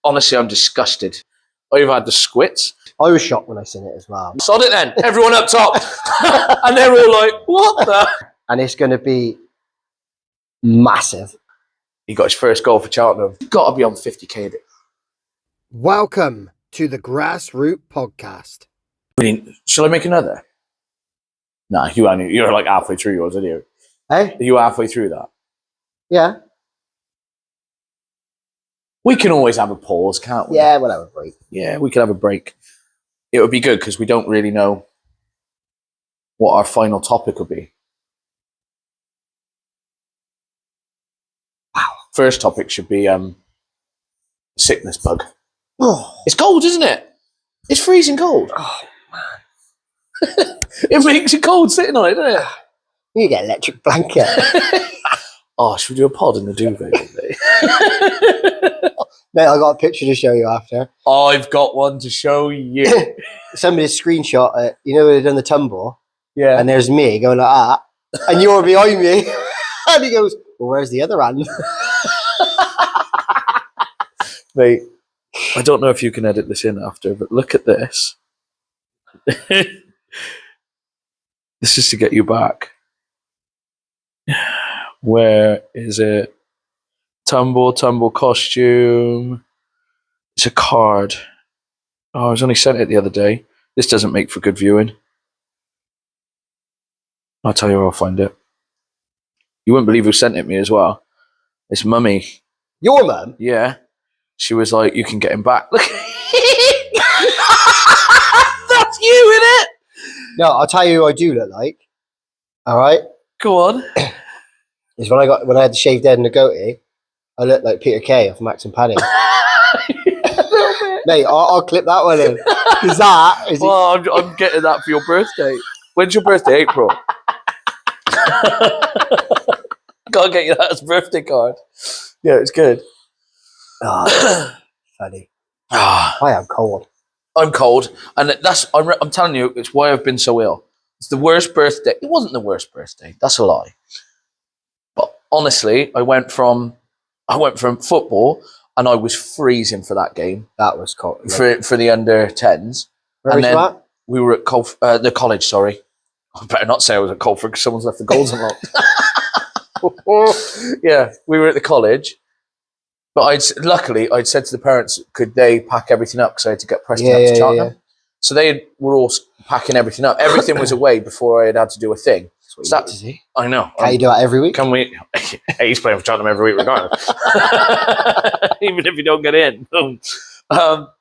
Honestly, I'm disgusted. I've had the squits. I was shocked when I seen it as well. Sod it then. Everyone up top. And they're all like, what the? And it's going to be massive. He got his first goal for Cheltenham. Got to be on 50k. Welcome to the GrassRoute podcast. Shall I make another? Nah, you're like halfway through yours, aren't you? Hey? Are you halfway through that? Yeah. We can always have a pause, can't we? Yeah, we'll have a break. Yeah, we could have a break. It would be good because we don't really know what our final topic will be. Wow. First topic should be sickness bug. Oh. It's cold, isn't it? It's freezing cold. Oh, man. It makes it cold sitting on it, doesn't it? You get an electric blanket. Oh, should we do a pod in the duvet all day? Mate, I got a picture to show you after. I've got one to show you. Somebody screenshot it. You know where they've done the tumble? Yeah. And there's me going like that. And you're behind me. And he goes, well, where's the other hand? Mate, I don't know if you can edit this in after, but look at this. This is to get you back. Where is it? Tumble costume. It's a card. Oh, I was only sent it the other day. This doesn't make for good viewing. I'll tell you where I'll find it. You wouldn't believe who sent it me as well. It's Mummy. Your mum? Yeah. She was like, you can get him back. Look. That's you, innit? No, I'll tell you who I do look like. All right? Go on. Is when I had the shaved head and the goatee, I looked like Peter Kay off Max and Paddy. Mate, I'll clip that one in. Is that? Well, I'm getting that for your birthday. When's your birthday? April. Gotta get you that as a birthday card. Yeah, it's good. Oh, funny. I am cold. I'm cold, and I'm telling you, it's why I've been so ill. It's the worst birthday. It wasn't the worst birthday. That's a lie. But honestly, I went from football, and I was freezing for that game. That was cold. For the under 10s. Where was that? We were at the college. Sorry, I better not say I was at Colford because someone's left the goals unlocked. Yeah, we were at the college. But luckily I'd said to the parents, could they pack everything up because I had to get Preston up to Cheltenham. Yeah. So they were all packing everything up. Everything was away before I had to do a thing. That's what you get to see. I know. Can you do that every week? Can we? He's playing for Cheltenham every week regardless. Even if you don't get in. But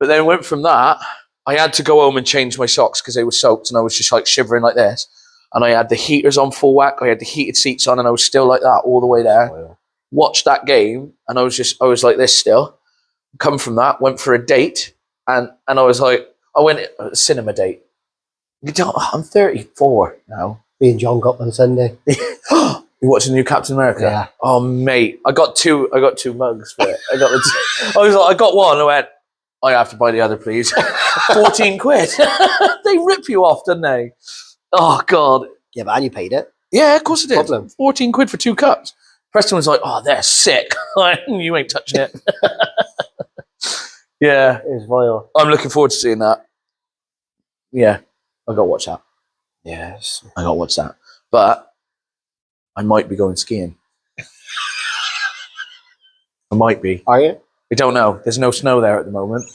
then went from that, I had to go home and change my socks because they were soaked and I was just like shivering like this. And I had the heaters on full whack. I had the heated seats on and I was still like that all the way there. Oh, yeah. Watched that game and I was like this still. Come from that, went for a date and I was like, I went a cinema date. I'm 34 now. Me and John got on Sunday. You watching the new Captain America? Yeah. Oh mate, I got two mugs for it. I got one. I went, I have to buy the other, please. 14 quid. They rip you off, don't they? Oh God. Yeah, but and you paid it. Yeah, of course I did. Problem. 14 quid for 2 cups. Preston was like, oh, they're sick. You ain't touching it. Yeah. It was vile. I'm looking forward to seeing that. Yeah. I got to watch that. Yes. I got to watch that. But I might be going skiing. I might be. Are you? We don't know. There's no snow there at the moment.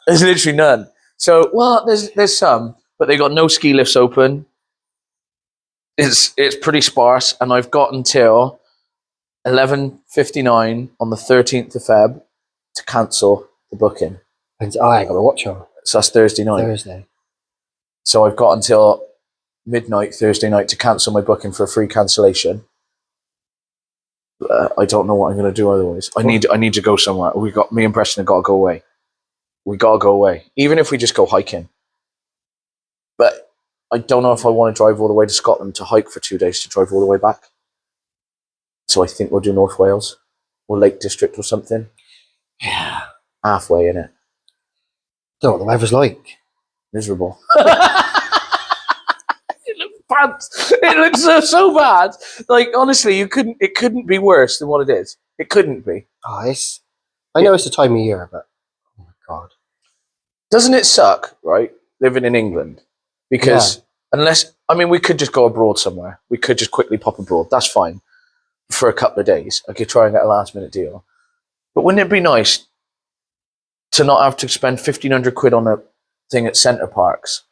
There's literally none. So, well, there's some, but they got no ski lifts open. It's pretty sparse, and I've got until 11:59 on the 13th of Feb to cancel the booking. And I ain't got a watch on. So that's Thursday night. Thursday. So I've got until midnight Thursday night to cancel my booking for a free cancellation. I don't know what I'm going to do otherwise. I need to go somewhere. Me and Preston have got to go away. We got to go away, even if we just go hiking. But I don't know if I want to drive all the way to Scotland to hike for 2 days to drive all the way back. So I think we'll do North Wales or Lake District or something. Yeah. Halfway, innit? Don't know what the weather's like. Miserable. It looks bad. It looks so bad. Like, honestly, it couldn't be worse than what it is. It couldn't be. Oh, I I know it's the time of year, but oh my god, Doesn't it suck, right, living in England? Because unless, I mean, we could just go abroad somewhere. We could just quickly pop abroad. That's fine for a couple of days. I could try and get a last minute deal. But wouldn't it be nice to not have to spend 1,500 quid on a thing at Centre Parks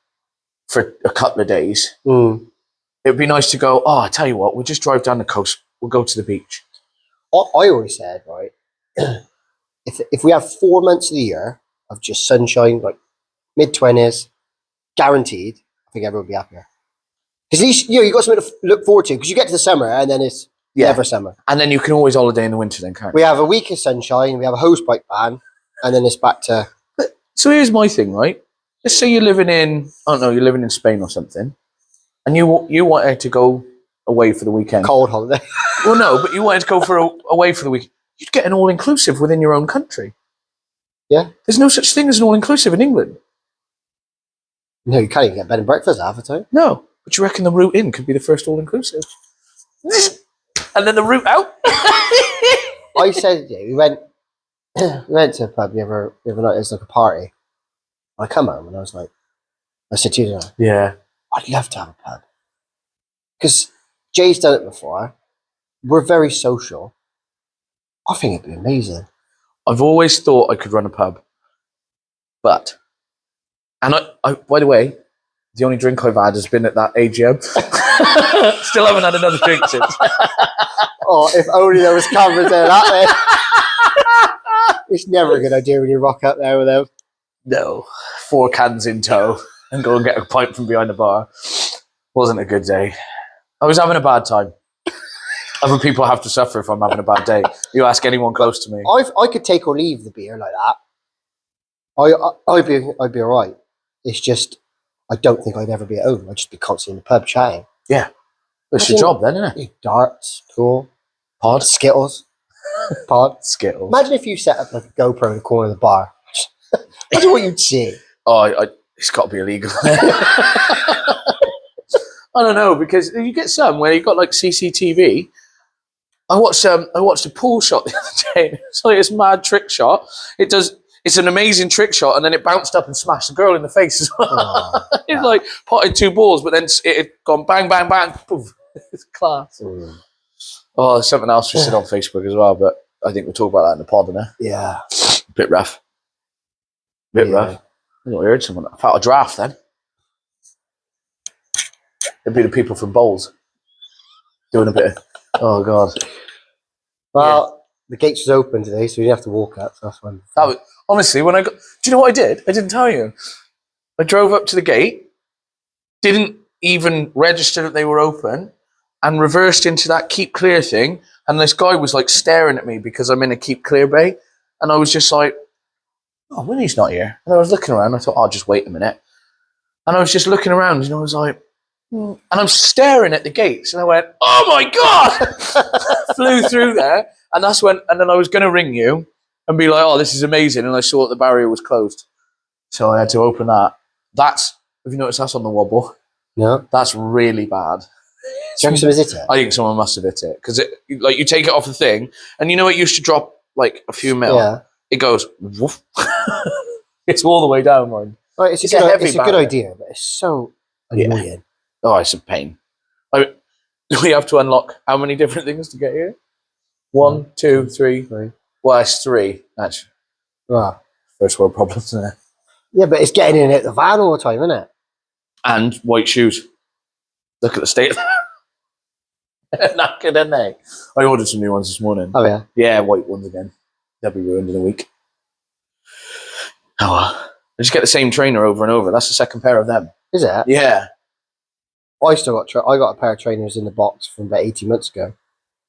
for a couple of days? It'd be nice to go, oh, I tell you what, we'll just drive down the coast. We'll go to the beach. I always said, right, if we have 4 months of the year of just sunshine, like mid-20s, guaranteed, I think everyone would be happier. Because at least, you got something to look forward to, because you get to the summer and then it's never summer. And then you can always holiday in the winter then, can't you? We have a week of sunshine, we have a hose pipe ban, and then it's back to... So here's my thing, right? Let's say you're living in, I don't know, you're living in Spain or something, and you wanted to go away for the weekend. Cold holiday. Well, no, but you wanted to go away for the weekend. You'd get an all-inclusive within your own country. Yeah. There's no such thing as an all-inclusive in England. No, you can't even get bed and breakfast half the time. No, but you reckon the route in could be the first all-inclusive? And then the route out? I said, we went to a pub the other night. It was like a party. I come home and I was like, I said to you, Yeah. I'd love to have a pub. Because Jay's done it before. We're very social. I think it'd be amazing. I've always thought I could run a pub. But, and I by the way, the only drink I've had has been at that AGM. Still haven't had another drink since. Oh, if only there was cameras there that way. It's never a good idea when you rock up there with them. No. 4 cans in tow and go and get a pint from behind the bar. Wasn't a good day. I was having a bad time. Other people have to suffer if I'm having a bad day. You ask anyone close to me. I could take or leave the beer like that. I'd be all right. It's just, I don't think I'd ever be at home. I'd just be constantly in the pub chatting. Yeah. It's your job then, isn't it? Darts, pool, Pod. Skittles. Pod. Skittles. Imagine if you set up like a GoPro in the corner of the bar. Imagine what you'd see. Oh, it's got to be illegal. I don't know, because you get some where you've got like CCTV. I watched a pool shot the other day. It's like this mad trick shot. It's an amazing trick shot, and then it bounced up and smashed the girl in the face as well. Oh, It's like potted 2 balls, but then it had gone bang, bang, bang. Poof. It's class. Oh, there's something else we said on Facebook as well, but I think we'll talk about that in the pod, innit? Yeah. Bit rough. Bit rough. I thought I heard someone. I felt a draft then. It'd be the people from Bowls doing a bit of, oh God. Well, the gates was open today, so you didn't have to walk up. So that's fine. Honestly, when I got, do you know what I did? I didn't tell you. I drove up to the gate, didn't even register that they were open, and reversed into that keep clear thing. And this guy was like staring at me because I'm in a keep clear bay. And I was just like, oh, Winnie's not here. And I was looking around. I thought, I'll just wait a minute. And I was just looking around and I was like, and I'm staring at the gates. And I went, oh my God! Flew through there. And that's when, and then I was going to ring you and be like, oh, this is amazing. And I saw that the barrier was closed. So I had to open that. Have you noticed that's on the wobble? No. That's really bad. Do you reckon someone's hit it? I think someone must have hit it. Because you take it off the thing, and you know it used to drop like a few mil? Yeah. It goes, woof. It's all the way down, mine. Right, it's a good idea, but it's so annoying. Yeah. Oh, it's a pain. We have to unlock how many different things to get here? 1, 2, 3. Well, it's 3, actually. Right. First world problems there. Yeah, but it's getting in at the van all the time, isn't it? And white shoes. Look at the state of them. Knackered, aren't they? I ordered some new ones this morning. Oh, yeah? Yeah, white ones again. They'll be ruined in a week. Oh, well. I just get the same trainer over and over. That's the second pair of them. Is it? Yeah. I still got I got a pair of trainers in the box from about 18 months ago.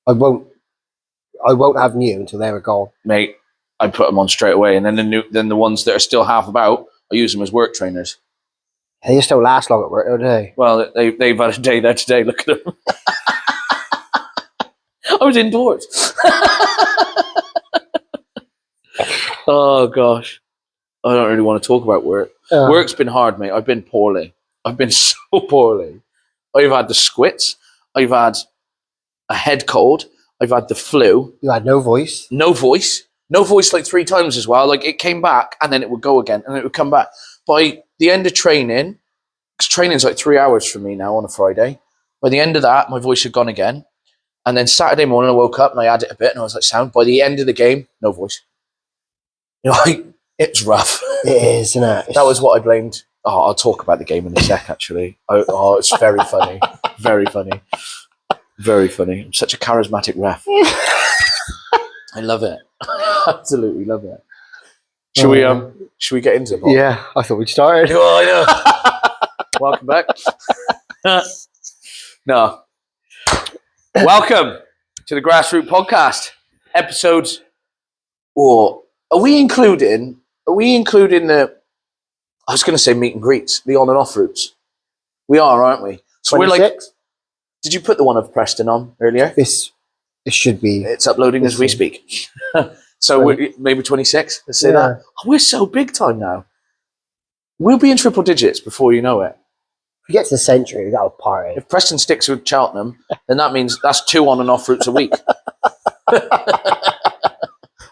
I won't have new until they're gone. Mate, I put them on straight away, and then the ones that are still half about, I use them as work trainers. They just don't last long at work, don't they? Well, they've had a day there today. Look at them. I was indoors. Oh gosh, I don't really want to talk about work. Work's been hard, mate. I've been poorly. I've been so poorly. I've had the squits. I've had a head cold. I've had the flu. You had no voice. No voice. No voice like 3 times as well. Like it came back and then it would go again and it would come back. By the end of training, because training's like 3 hours for me now on a Friday. By the end of that, my voice had gone again. And then Saturday morning, I woke up and I had it a bit and I was like, sound. By the end of the game, no voice. You know, like, it's rough. It is, isn't it? That was what I blamed. Oh, I'll talk about the game in a sec, actually. Oh, it's very funny. Very funny. Very funny. I'm such a charismatic ref. I love it. Absolutely love it. Should we get into it? Bob? Yeah, I thought we'd started. Oh, I know. Welcome back. No. Welcome to the Grassroot podcast. Episodes. Or are we including the, I was going to say meet and greets, the on and off routes? We are, aren't we? So 26? we're like, did you put the one of Preston on earlier? It should be. It's uploading as we speak. So we're, maybe 26, let's say that. Oh, we're so big time now. We'll be in triple digits before you know it. If we get to the century, we got a party. If Preston sticks with Cheltenham, then that means that's 2 on and off routes a week.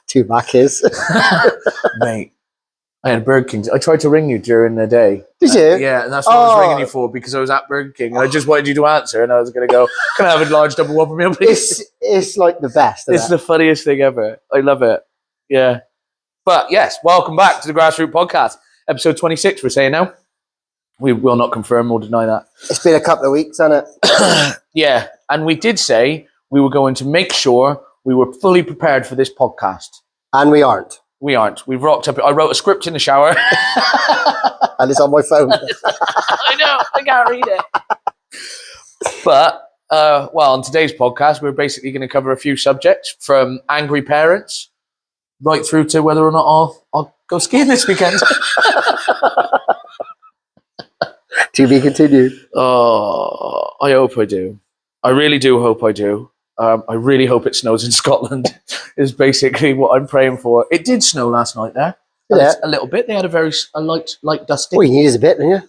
2 Macca's. Mate, I had Burger King. I tried to ring you during the day. Did you? Yeah, and that's what I was ringing you for, because I was at Burger King and I just wanted you to answer, and I was going to go, can I have a large double whopper meal, please? It's like the best. It's the funniest thing ever. I love it. Yeah. But yes, welcome back to the Grassroot podcast. Episode 26, we're saying now. We will not confirm or deny that. It's been a couple of weeks, hasn't it? Yeah. And we did say we were going to make sure we were fully prepared for this podcast. And we aren't. We aren't. We've rocked up. I wrote a script in the shower. And it's on my phone. I know. I can't read it. But, well, on today's podcast, we're basically going to cover a few subjects, from angry parents right through to whether or not I'll go skiing this weekend. To be continued. Oh, I hope I do. I really do hope I do. I really hope it snows in Scotland is basically what I'm praying for. It did snow last night there. Yeah. A little bit. They had a light dusting. All you need is a bit, don't you?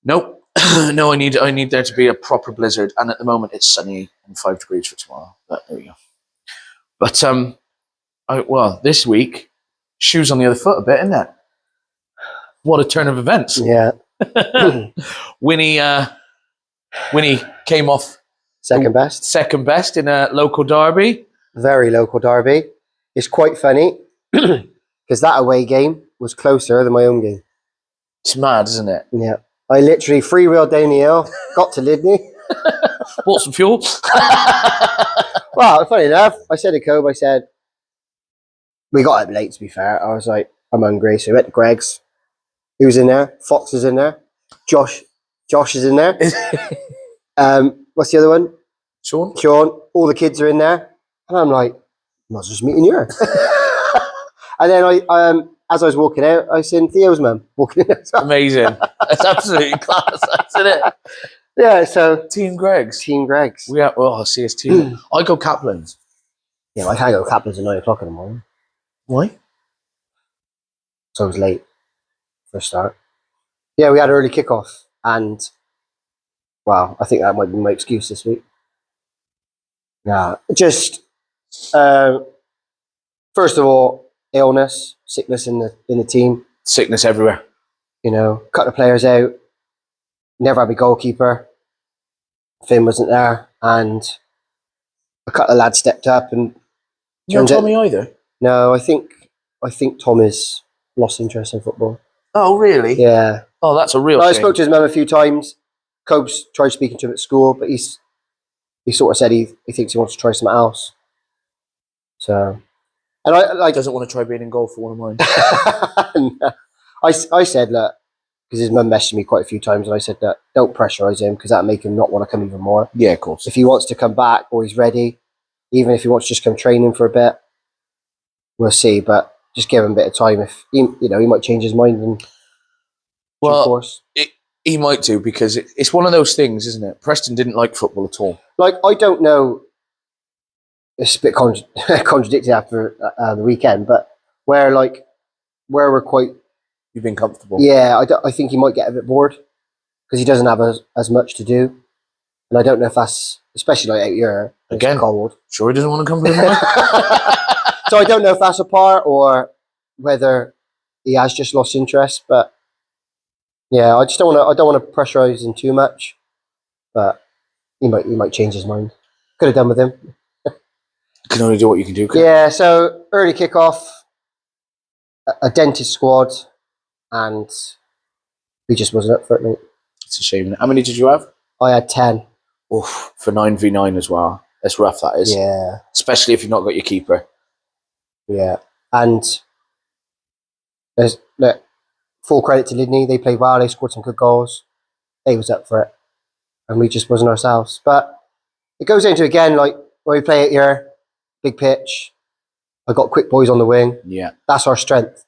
Nope. No, I need there to be a proper blizzard. And at the moment it's sunny and 5 degrees for tomorrow. But there we go. But well, this week, shoes on the other foot a bit, isn't it? What a turn of events. Yeah. Winnie came off Second best in a local derby. Very local derby. It's quite funny because that away game was closer than my home game. It's mad, isn't it? Yeah. I literally freewheeled down the hill, got to Lydney. Bought some fuel. Well, funny enough, I said to Cobe, I said, we got up late, to be fair. I was like, I'm hungry. So we went to Greg's. He was in there. Fox is in there. Josh is in there. What's the other one? Sean. All the kids are in there. And I'm like, I was just meeting you. And then I as I was walking out, I seen Theo's mum walking in. Amazing. That's absolutely class, isn't it? Yeah, so Team Greg's. We are, oh, CST. I go Kaplan's. Yeah, I can't go Kaplan's at 9 o'clock in the morning. Why? So I was late for a start. Yeah, we had an early kickoff, and well, I think that might be my excuse this week. Yeah, just first of all, sickness in the team. Sickness everywhere. You know, cut the players out. Never had my goalkeeper. Finn wasn't there, and a couple of lads stepped up. And You don't tell me either. No, I think Tom has lost interest in football. Oh, really? Yeah. Oh, that's a real shame. I spoke to his mum a few times. Cope's tried speaking to him at school, but he sort of said he thinks he wants to try something else. So, and I like doesn't want to try being in goal for one of mine. No. I said, look, because his mum messaged me quite a few times, and I said that don't pressurise him, because that'll make him not want to come even more. Yeah, of course. If he wants to come back or he's ready, even if he wants to just come training for a bit, we'll see. But just give him a bit of time. If he might change his mind and course. He might do, because it's one of those things, isn't it? Preston didn't like football at all. Like, I don't know. It's a bit contradicted after the weekend, but where we're quite. You've been comfortable. Yeah, I think he might get a bit bored because he doesn't have as much to do, and I don't know if that's especially like out here. Again, cold. Sure, he doesn't want to come to the So I don't know if that's a part or whether he has just lost interest. But yeah, I just don't want to. I don't want to pressurize him too much. But he might change his mind. Could have done with him. You can only do what you can do. Yeah. So early kickoff, a dentist squad, and we just wasn't up for it, mate. It's a shame. How many did you have? I had 10. Oof, for 9v9 as well. That's rough, that is. Yeah. Especially if you've not got your keeper. Yeah. And there's full credit to Lydney. They played well. They scored some good goals. They was up for it. And we just wasn't ourselves. But it goes into, again, like, when we play it here, big pitch. I got quick boys on the wing. Yeah. That's our strength.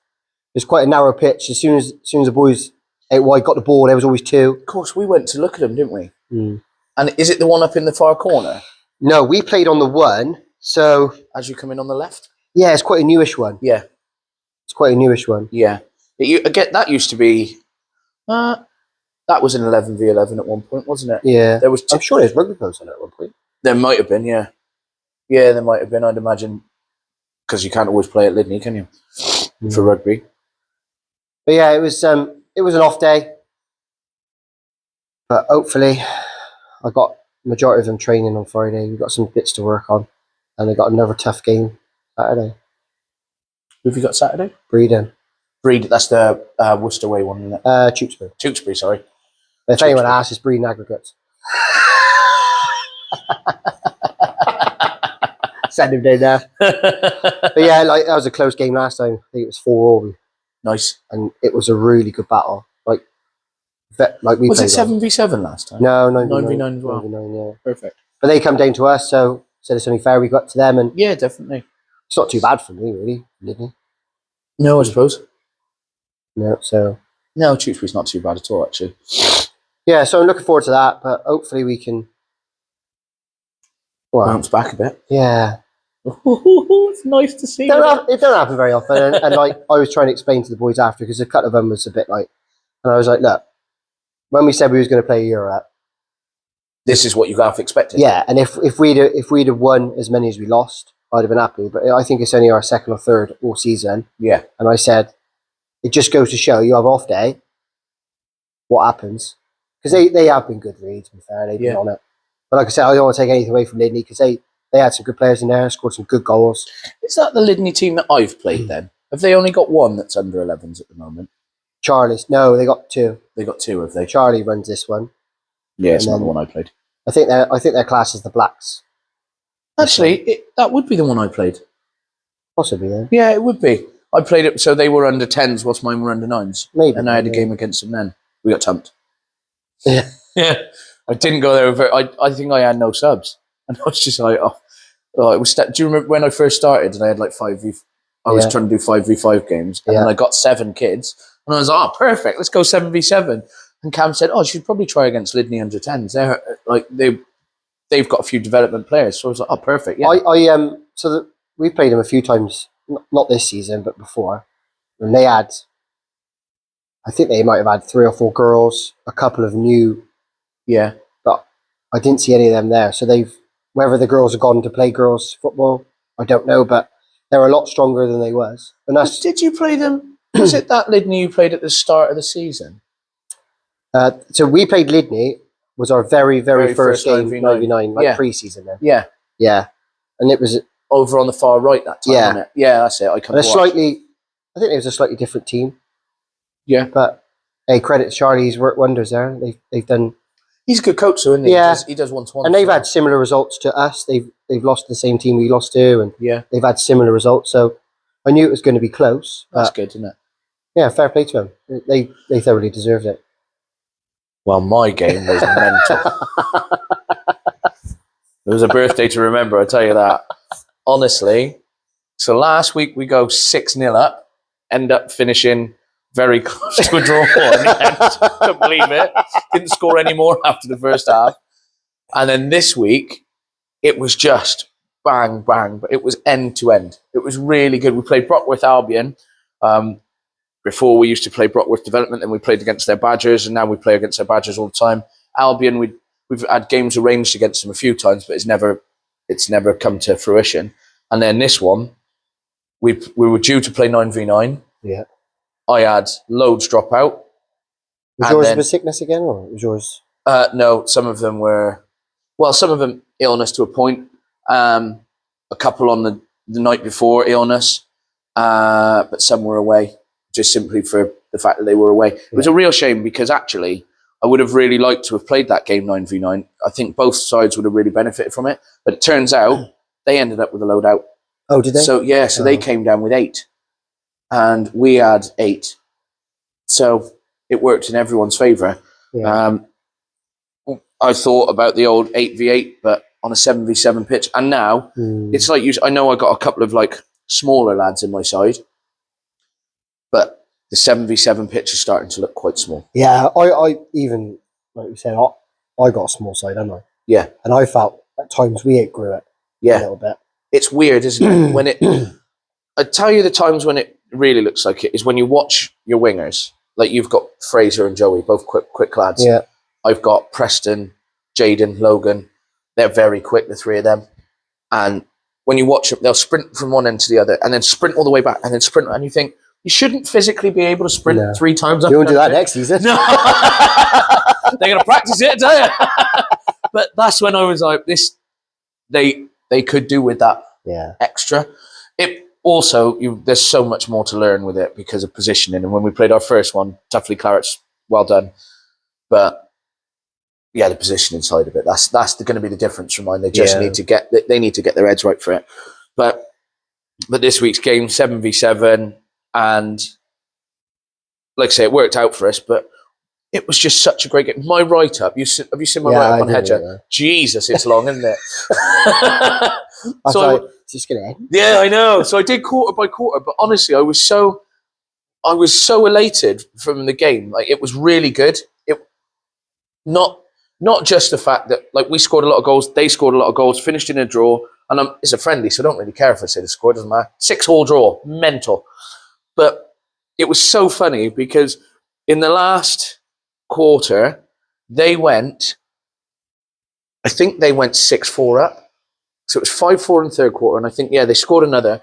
It's quite a narrow pitch. As soon as the boys out wide got the ball, there was always two. Of course, we went to look at them, didn't we? Mm. And is it the one up in the far corner? No, we played on the one. So, As you come in on the left? yeah, it's quite a newish one. Yeah. It's quite a newish one. Yeah. Again, that used to be... that was an 11v11 at one point, wasn't it? Yeah. There was I'm sure there's rugby posts on it at one point. There might have been, yeah. Yeah, there might have been, I'd imagine. Because you can't always play at Lydney, can you? For rugby. But yeah, it was an off day. But hopefully, I got majority of them training on Friday. We've got some bits to work on. And they got another tough game Saturday. Who have you got Saturday? Breedon. Breed, that's the Worcester Way one, isn't it? Tewkesbury. Tewkesbury, sorry. If anyone asks, it's Breedon Aggregates. Send him down there. But yeah, like that was a close game last time. I think it was 4-4. Nice. And it was a really good battle. Like we was it played 7v7 last time? No, 9v9 as well. 9v9, yeah. Perfect. But they come down to us, so it's only fair we got to them, and Yeah, definitely. it's not too bad for me, really, Lydney. No, I suppose. No, so No, Tewkesbury's not too bad at all, actually. yeah, so I'm looking forward to that, but hopefully we can. Well, Bounce back a bit. yeah, It's nice to see. it don't happen very often, and like I was trying to explain to the boys after, because a couple of them was a bit like, and I was like, look, when we said we was going to play Europe, This is what you half expected. yeah, and if we'd have won as many as we lost, I'd have been happy. But I think it's only our second or third all season, Yeah. and I said, it just goes to show you have off day, what happens, because they have been good, really, to be fair, they've been on it. But like I said, I don't want to take anything away from Lydney, because they had some good players in there, scored some good goals. Is that the Lydney team that I've played then? Have they only got one that's under 11s at the moment? Charlie's, no, they got two. They got two, have they? Charlie runs this one. Yeah, it's And not the then- one I played. I think their class is the Blacks, Actually, that would be the one I played. possibly. Then Yeah, it would be. I played it, so they were under 10s whilst mine were under 9s. maybe. And I had a yeah. game against them then. We got tumped. Yeah. Yeah. I didn't go there over. I think I had no subs. And I was just like, it was. Do you remember when I first started and I had like 5v? I was Yeah. trying to do 5v5 games. And then Yeah. I got 7 kids. And I was like, oh, perfect. Let's go 7v7. And Cam said, oh, you should probably try against Lydney under 10s. They're like, they've got a few development players. So I was like, oh, perfect. Yeah. We've played them a few times, not this season, but before. And they had, I think they might have had 3 or 4 girls, a couple of new, Yeah. but I didn't see any of them there. So whether the girls have gone to play girls football, I don't know, but they're a lot stronger than they was. And that's Did you play them? Was it that Lydney you played at the start of the season? so we played Lydney, was our very, very first game, 99, like Yeah. pre-season then. Yeah. Yeah. And it was, Over on the far right that time, Yeah. wasn't it? Yeah, that's it. I and I think it was a slightly different team. Yeah. But hey, credit to Charlie, he's worked wonders there. They've done, He's a good coach, though, isn't he? Yeah. He does one-to-one. and they've had similar results to us. They've lost the same team we lost to, and Yeah, they've had similar results. So I knew it was going to be close. that's But good, isn't it? yeah, fair play to them. They thoroughly deserved it. Well, my game was mental. It was a birthday to remember, I tell you that. Honestly. So last week we go 6-0 up, end up finishing very close to a draw. In the end. Couldn't believe it. Didn't score any more after the first half. And then this week, it was just bang, bang. But it was end to end. It was really good. We played Brockworth Albion. Before we used to play Brockworth Development, and we played against their Badgers, and now we play against their Badgers all the time. Albion, we've had games arranged against them a few times, but it's never come to fruition. And then this one, we were due to play 9v9. Yeah. I had loads drop out. Was yours a sickness again, or was yours? No, some of them were, some of them illness to a point. A couple on the night before illness, but some were away just simply for the fact that they were away. It was a real shame because actually I would have really liked to have played that game 9v9. I think both sides would have really benefited from it, but it turns out they ended up with a load out. Oh, did they? So they came down with 8 and we had 8. So it worked in everyone's favour. Yeah. I thought about the old 8v8, but on a 7v7 pitch. And now it's like, I know I got a couple of like smaller lads in my side, but the 7v7 pitch is starting to look quite small. Yeah, I even, like you said, I got a small side, didn't I? Yeah. And I felt at times we outgrew it a little bit. It's weird, isn't it? When I tell you the times when it really looks like it is when you watch your wingers. Like you've got Fraser and Joey, both quick lads. Yeah. I've got Preston, Jaden, Logan. They're very quick, the 3 of them. And when you watch them, they'll sprint from one end to the other and then sprint all the way back and then sprint. And you think, you shouldn't physically be able to sprint 3 times. You won't do that next season. No. They're going to practice it, I tell you. But that's when I was like, they could do with that extra. It also, there's so much more to learn with it because of positioning. And when we played our first one, Tuffley Clarets, well done. But yeah, the positioning side of it, that's going to be the difference from mine. They just need to get their heads right for it. But this week's game, 7v7, and like I say, it worked out for us, but it was just such a great game. My write-up, have you seen my write-up on Hedger? Yeah. Jesus, it's long, isn't it? So just going to end. Yeah, I know. So I did quarter by quarter, but honestly, I was so elated from the game. Like, it was really good. It not just the fact that like we scored a lot of goals, they scored a lot of goals, finished in a draw, and it's a friendly, so I don't really care if I say the score. It doesn't matter. 6-all draw, mental. But it was so funny because in the last quarter, I think they went 6-4 up. So it was 5-4 in the third quarter, and I think, they scored another.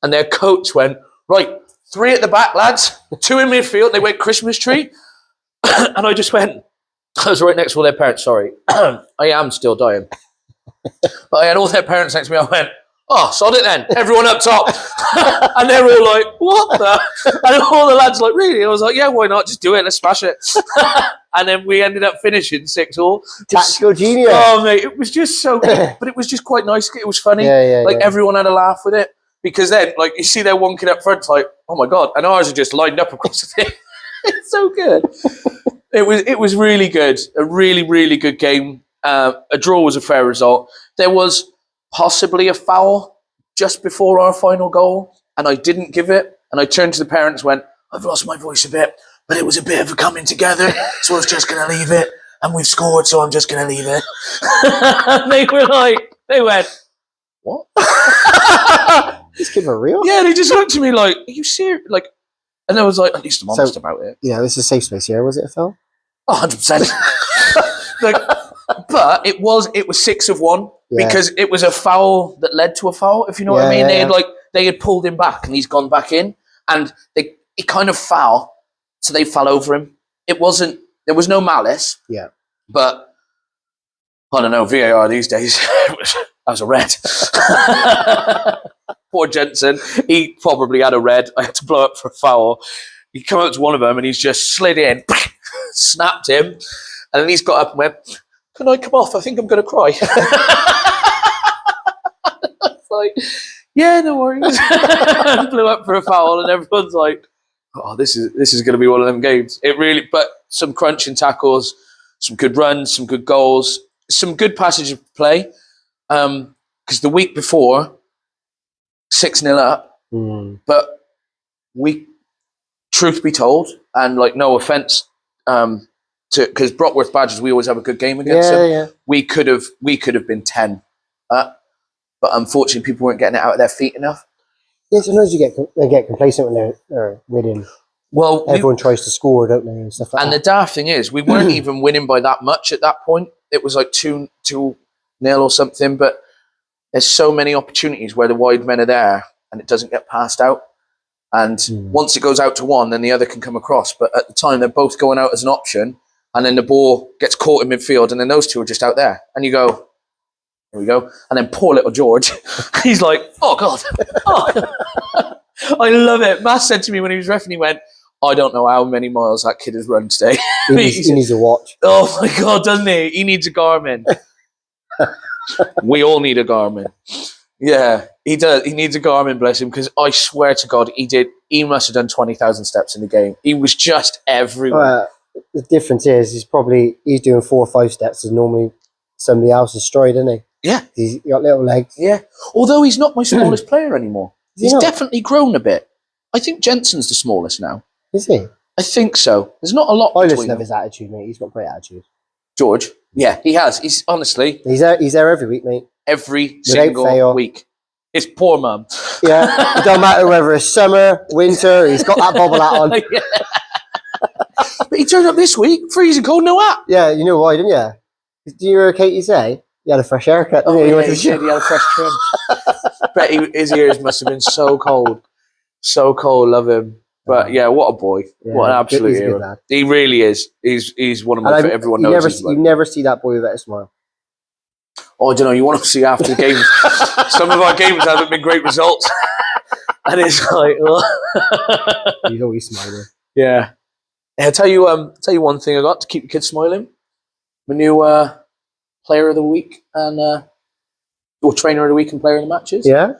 And their coach went, right, 3 at the back, lads, 2 in midfield. They went Christmas tree. And I just went, I was right next to all their parents, sorry. I am still dying. But I had all their parents next to me. I went, oh, sod it then. Everyone up top. And they're all like, what the? And all the lads like, really? I was like, yeah, why not? Just do it. Let's smash it. And then we ended up finishing 6-all. Tactical genius. Oh, mate, it was just so good. But it was just quite nice. It was funny. Everyone had a laugh with it. Because then, like, you see their one kid up front, it's like, oh my God. And ours are just lined up across the thing. It's so good. It was really good. A really, really good game. A draw was a fair result. There was possibly a foul just before our final goal, and I didn't give it. And I turned to the parents and went, I've lost my voice a bit, but it was a bit of a coming together, so I was just going to leave it. And we've scored, so I'm just going to leave it. And they went, what? These kids are real? Yeah, they just looked at me like, are you serious? Like, and I was like, at least I'm honest about it. Yeah, this is a safe space here. Was it a foul? 100%. But it was 6 of 1 because it was a foul that led to a foul, if you know what I mean. They had pulled him back and he's gone back in, and it kind of foul, so they fell over him. There was no malice. Yeah. But I don't know, VAR these days, that was a red. Poor Jensen, he probably had a red. I had to blow up for a foul. He came up to one of them and he's just slid in, snapped him, and then he's got up and went, can I come off? I think I'm going to cry. It's like, yeah, no worries. Blew up for a foul, and everyone's like, oh, this is going to be one of them games. It really, but some crunching tackles, some good runs, some good goals, some good passage of play. Because the week before, 6-0 up, but truth be told, and like no offense, because Brockworth Badgers, we always have a good game against them. Yeah. We could have been 10, but unfortunately, people weren't getting it out of their feet enough. Yeah, sometimes they get complacent when they're winning. Well, everyone tries to score, don't they, and stuff like that. And the daft thing is, we weren't even winning by that much at that point. It was like 2-0 or something. But there's so many opportunities where the wide men are there, and it doesn't get passed out. And once it goes out to one, then the other can come across. But at the time, they're both going out as an option, and then the ball gets caught in midfield, and then those two are just out there. And you go, here we go. And then poor little George, he's like, oh, God. Oh. I love it. Matt said to me when he was reffing, he went, I don't know how many miles that kid has run today. He needs a watch. Oh, my God, doesn't he? He needs a Garmin. We all need a Garmin. Yeah, he does. He needs a Garmin, bless him, because I swear to God, he must have done 20,000 steps in the game. He was just everywhere. The difference is he's doing 4 or 5 steps as normally somebody else is stride, isn't he? Yeah. He's got little legs. Yeah. Although he's not my smallest player anymore. He's not? definitely grown a bit. I think Jensen's the smallest now. Is he? I think so. There's not a lot I between listen to them. his attitude, mate. He's got great attitude. George? Yeah, he has. He's honestly... He's there every week, mate. Every Without single fail. week. His poor mum. Yeah. It don't matter whether it's summer, winter, he's got that bobble hat on. Yeah. But he turned up this week, freezing cold, no hat. Yeah, you know why, didn't you? Do you hear Katie say? He had a fresh haircut. Oh, didn't he? yeah, Went to he the said gym. he had a fresh trim. Bet his ears must have been so cold. So cold, love him. But yeah, what a boy. Yeah, what an absolute he's a good hero. lad. He really is. He's one of my favorite. Everyone knows he's you never see that boy without a smile. Oh, I don't know. You want to see after the games. Some of our games haven't been great results. And it's like, He's always smiling. yeah. I'll tell you one thing I got to keep the kids smiling. My new player of the week and or trainer of the week and player of the matches. Yeah?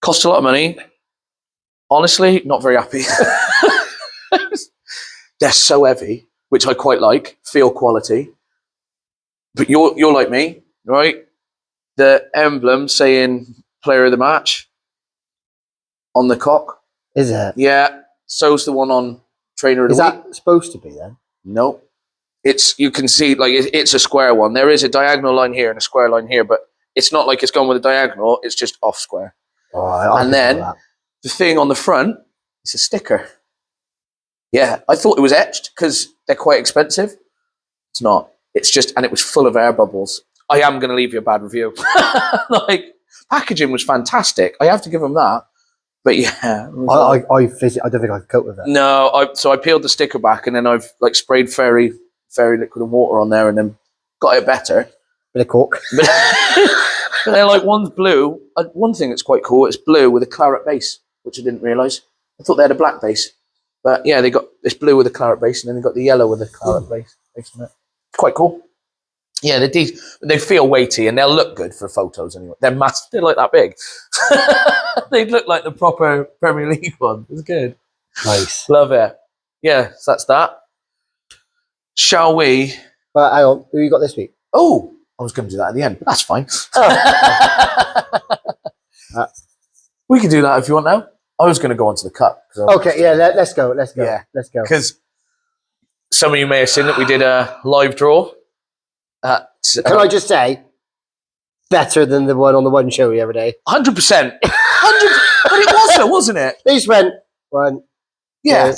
Cost a lot of money. Honestly, not very happy. They're so heavy, which I quite like. Feel quality. But you're like me, right? The emblem saying player of the match on the cock. Is it? Yeah. So's the one on trainer of Is the week. that supposed to be then? No. You can see like it's a square one. There is a diagonal line here and a square line here, but it's not like it's gone with a diagonal. It's just off square. Oh, I And didn't then know that. the thing on the front is a sticker. Yeah, I thought it was etched because they're quite expensive. It's not. It's just, and it was full of air bubbles. I am going to leave you a bad review. Like, packaging was fantastic. I have to give them that. But yeah. I don't think I could cope with that. No, so I peeled the sticker back and then I've like sprayed fairy liquid and water on there and then got it better. Bit of cork. But they're like, one's blue. One thing that's quite cool, it's blue with a claret base, which I didn't realise. I thought they had a black base. But yeah, they got this blue with a claret base and then they got the yellow with a claret base on it. It's quite cool. Yeah, they feel weighty and they'll look good for photos anyway. They're massive. They're like that big. They look like the proper Premier League one. It's good. Nice. Love it. Yeah, so that's that. Shall we? But hang on, who you got this week? Oh, I was going to do that at the end, but that's fine. We can do that if you want now. I was going to go on to the cup. Okay, yeah, let's go. Yeah. Let's go. Because some of you may have seen that we did a live draw. Can I just say, better than the one on the one show the other day. 100%. 100%. But it was though, wasn't it? They just went, 1, Yeah. 2,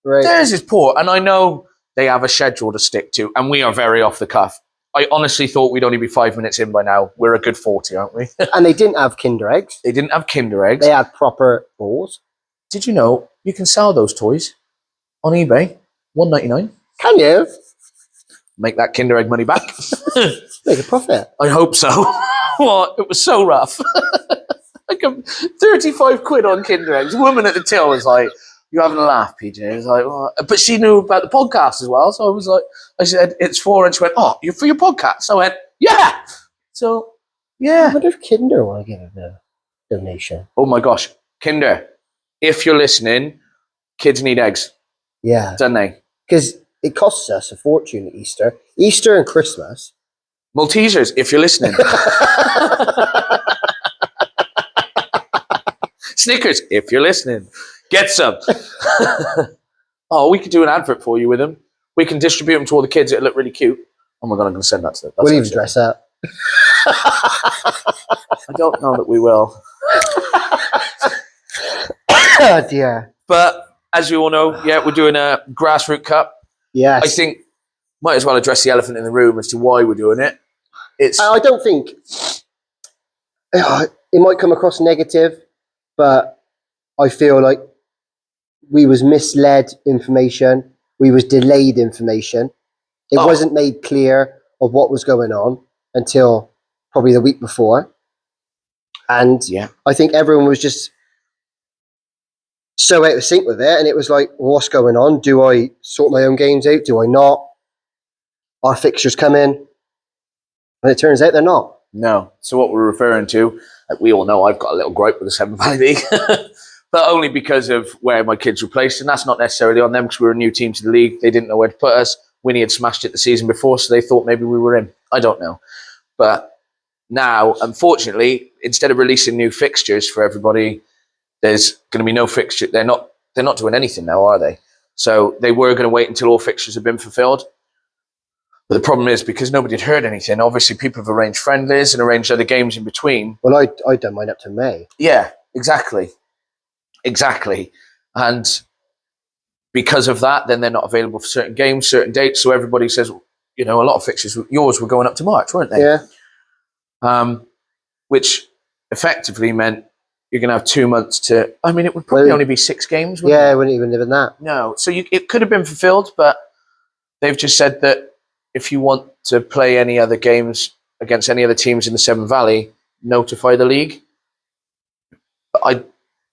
3. Theirs is poor. And I know they have a schedule to stick to. And we are very off the cuff. I honestly thought we'd only be 5 minutes in by now. We're a good 40, aren't we? And they didn't have Kinder eggs. They didn't have Kinder eggs. They had proper balls. Did you know you can sell those toys on eBay? $1.99. Can you? Make that Kinder egg money back. Make a profit. I hope so. What? It was so rough. Like 35 quid on Kinder eggs. A woman at the till was like, "You're having a laugh, PJ." I was like, "What?" But she knew about the podcast as well. So I said, "It's for," and she went, "Oh, you're for your podcast?" So I went, "Yeah." So, I yeah. wonder if Kinder want to give a donation. Oh my gosh. Kinder, if you're listening, kids need eggs, Yeah. don't they? Because it costs us a fortune at Easter. Easter and Christmas. Maltesers, if you're listening. Snickers, if you're listening. Get some. Oh, we could do an advert for you with them. We can distribute them to all the kids. It'll look really cute. Oh my God, I'm going to send that to them. We'll even dress up. I don't know that we will. Oh dear. But as you all know, yeah, we're doing a GrassRoute Cup. Yes. I think might as well address the elephant in the room as to why we're doing it. It's I don't think it might come across negative, but I feel like we was misled information. We was delayed information. It wasn't made clear of what was going on until probably the week before. And I think everyone was just so out of sync with it. And it was like, what's going on? Do I sort my own games out? Do I not? Are fixtures coming? And it turns out they're not. No. So what we're referring to, we all know I've got a little gripe with the Severn Valley League. But only because of where my kids were placed. And that's not necessarily on them because we were a new team to the league. They didn't know where to put us. Winnie had smashed it the season before, so they thought maybe we were in. I don't know. But now, unfortunately, instead of releasing new fixtures for everybody, there's going to be no fixture. They're not doing anything now, are they? So they were going to wait until all fixtures have been fulfilled. But the problem is, because nobody had heard anything, obviously people have arranged friendlies and arranged other games in between. Well, I done mine up to May. Yeah, exactly. And because of that, then they're not available for certain games, certain dates. So everybody says, a lot of fixtures, yours were going up to March, weren't they? Yeah. Which effectively meant you're going to have 2 months to, it would probably only be 6 games, wouldn't it wouldn't even live in that. No. So it could have been fulfilled, but they've just said that if you want to play any other games against any other teams in the Severn Valley, notify the league.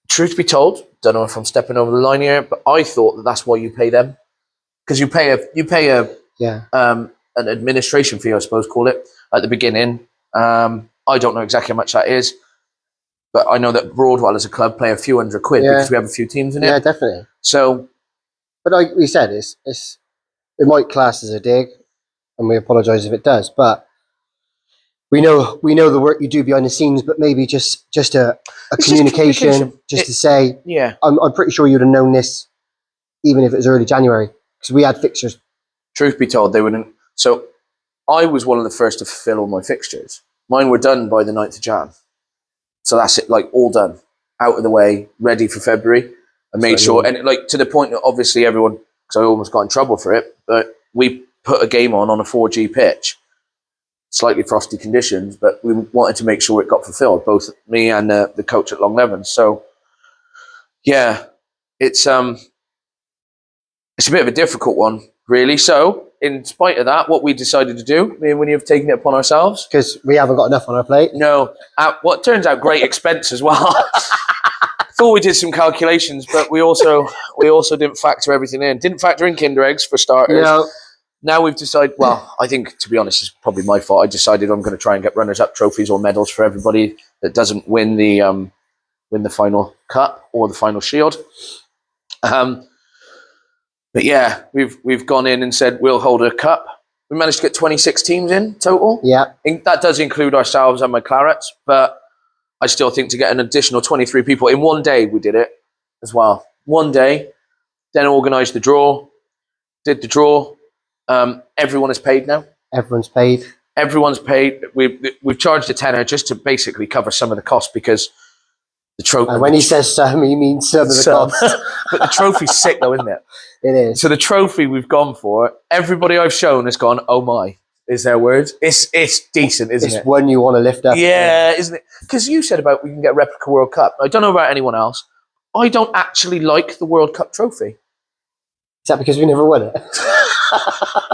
Truth be told, don't know if I'm stepping over the line here, but I thought that that's why you pay them, because you pay an administration fee, I suppose, call it, at the beginning. I don't know exactly how much that is, but I know that Broadwell as a club pay a few £100 because we have a few teams in it. Yeah, definitely. So, but like we said, it might class as a dig, and we apologise if it does, but. We know the work you do behind the scenes, but maybe just a communication, just to say, I'm pretty sure you'd have known this, even if it was early January, because we had fixtures. Truth be told, they wouldn't. So I was one of the first to fulfill all my fixtures. Mine were done by the 9th of Jan. So that's it, like all done, out of the way, ready for February. I made sure, and like to the point that obviously everyone, because I almost got in trouble for it, but we put a game on a 4G pitch. Slightly frosty conditions, but we wanted to make sure it got fulfilled, both me and the coach at Long Levens. So, yeah, it's a bit of a difficult one, really. So, in spite of that, what we decided to do, me and Winnie have taken it upon ourselves. Because we haven't got enough on our plate. No, at what turns out great expense as well. Thought we did some calculations, but we also didn't factor everything in. Didn't factor in Kinder eggs for starters. No. Now we've decided, well, I think, to be honest, it's probably my fault. I decided I'm going to try and get runners-up trophies or medals for everybody that doesn't win the final cup or the final shield. But yeah, we've gone in and said we'll hold a cup. We managed to get 26 teams in total. Yeah. That does include ourselves and my Clarets, but I still think to get an additional 23 people in one day, we did it as well. One day, then organised the draw, did the draw. Everyone is paid now. Everyone's paid. Everyone's paid. We've charged a tenner just to basically cover some of the cost because the trophy. And when he says some, he means some of the cost. But the trophy's sick, though, isn't it? It is. So the trophy we've gone for, everybody I've shown has gone, oh my, is their words? It's decent, isn't it? It's one you want to lift up. Yeah, isn't it? Because you said about we can get replica World Cup. I don't know about anyone else. I don't actually like the World Cup trophy. Is that because we never won it?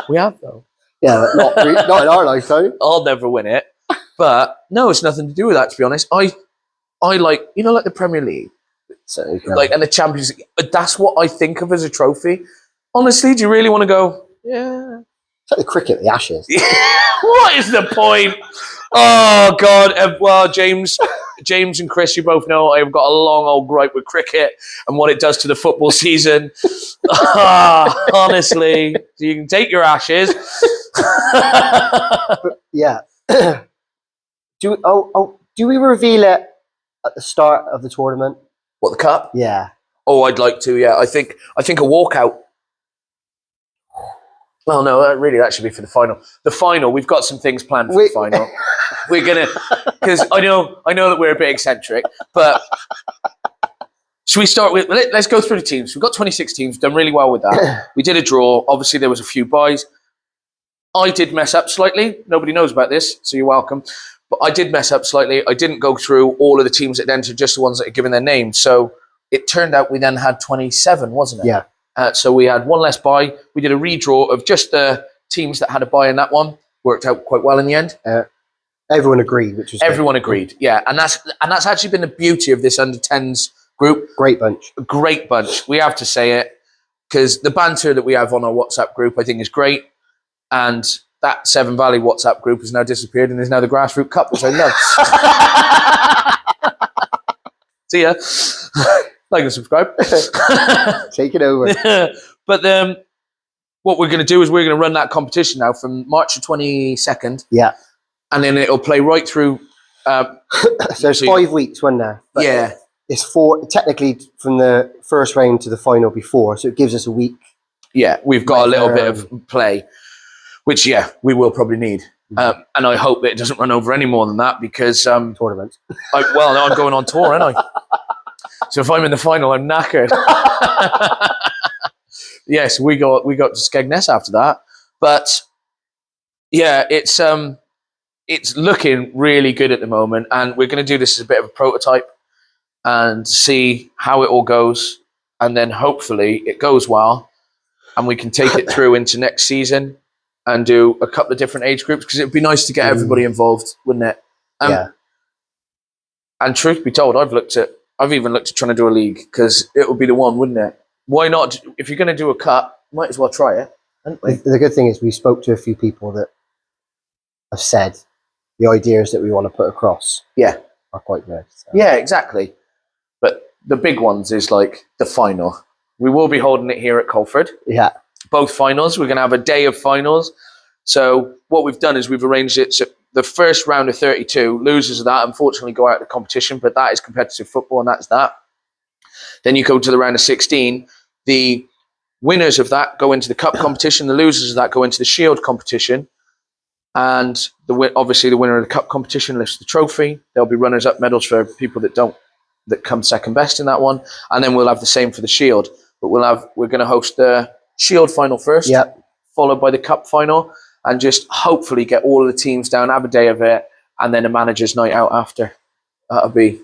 We have, though. Yeah, not in our lifetime. I'll never win it. But no, it's nothing to do with that, to be honest. I like, like the Premier League. So, like, and the Champions League. That's what I think of as a trophy. Honestly, do you really want to go, yeah. It's like the cricket, the Ashes. What is the point? Oh, God. Well, James and Chris, you both know I've got a long old gripe with cricket and what it does to the football season. Honestly, you can take your Ashes. Yeah. Do we reveal it at the start of the tournament? What, the cup? Yeah. Oh, I'd like to. Yeah, I think a walkout. Oh no, that should be for the final. The final, we've got some things planned for the final. We're gonna, because I know that we're a bit eccentric, but should we start with? Let's go through the teams. We've got 26 teams. Done really well with that. We did a draw. Obviously, there was a few buys. I did mess up slightly. Nobody knows about this, so you're welcome. But I did mess up slightly. I didn't go through all of the teams that entered, just the ones that had given their names. So it turned out we then had 27, wasn't it? Yeah. So we had one less bye. We did a redraw of just the teams that had a bye in that one. Worked out quite well in the end. Everyone agreed, which was Everyone good. agreed. Yeah, and that's actually been the beauty of this under 10s group. Great bunch. A great bunch. We have to say it, because the banter that we have on our WhatsApp group, I think, is great. And that Severn Valley WhatsApp group has now disappeared and is now the GrassRoute Cup, which I love. See ya. Like and subscribe. Take it over. But what we're going to do is we're going to run that competition now from March the 22nd. Yeah. And then it'll play right through. So it's 5 weeks, wasn't there? But yeah. It's 4, technically, from the first round to the final before. So it gives us a week. Yeah, we've got a little bit of play, which, yeah, we will probably need. And I hope that it doesn't run over any more than that, because... Tournament. Now I'm going on tour, aren't I? So if I'm in the final, I'm knackered. Yes, we got to Skegness after that. But, yeah, it's looking really good at the moment. And we're going to do this as a bit of a prototype and see how it all goes. And then hopefully it goes well. And we can take it through into next season and do a couple of different age groups, because it'd be nice to get everybody involved, wouldn't it? Yeah. And truth be told, I've even looked at trying to do a league, because it would be the one, wouldn't it? Why not? If you're going to do a cup, might as well try it. The good thing is we spoke to a few people that have said the ideas that we want to put across are quite good. So. Yeah, exactly. But the big ones is like the final. We will be holding it here at Colford. Yeah. Both finals. We're going to have a day of finals. So what we've done is we've arranged it so the first round of 32, losers of that unfortunately go out of the competition, but that is competitive football, and that's that. Then you go to the round of 16. The winners of that go into the cup competition. The losers of that go into the shield competition. And obviously the winner of the cup competition lifts the trophy. There'll be runners-up medals for people that come second best in that one. And then we'll have the same for the shield. But we're going to host the shield final first, followed by the cup final, and just hopefully get all of the teams down, have a day of it, and then a manager's night out after. That'll be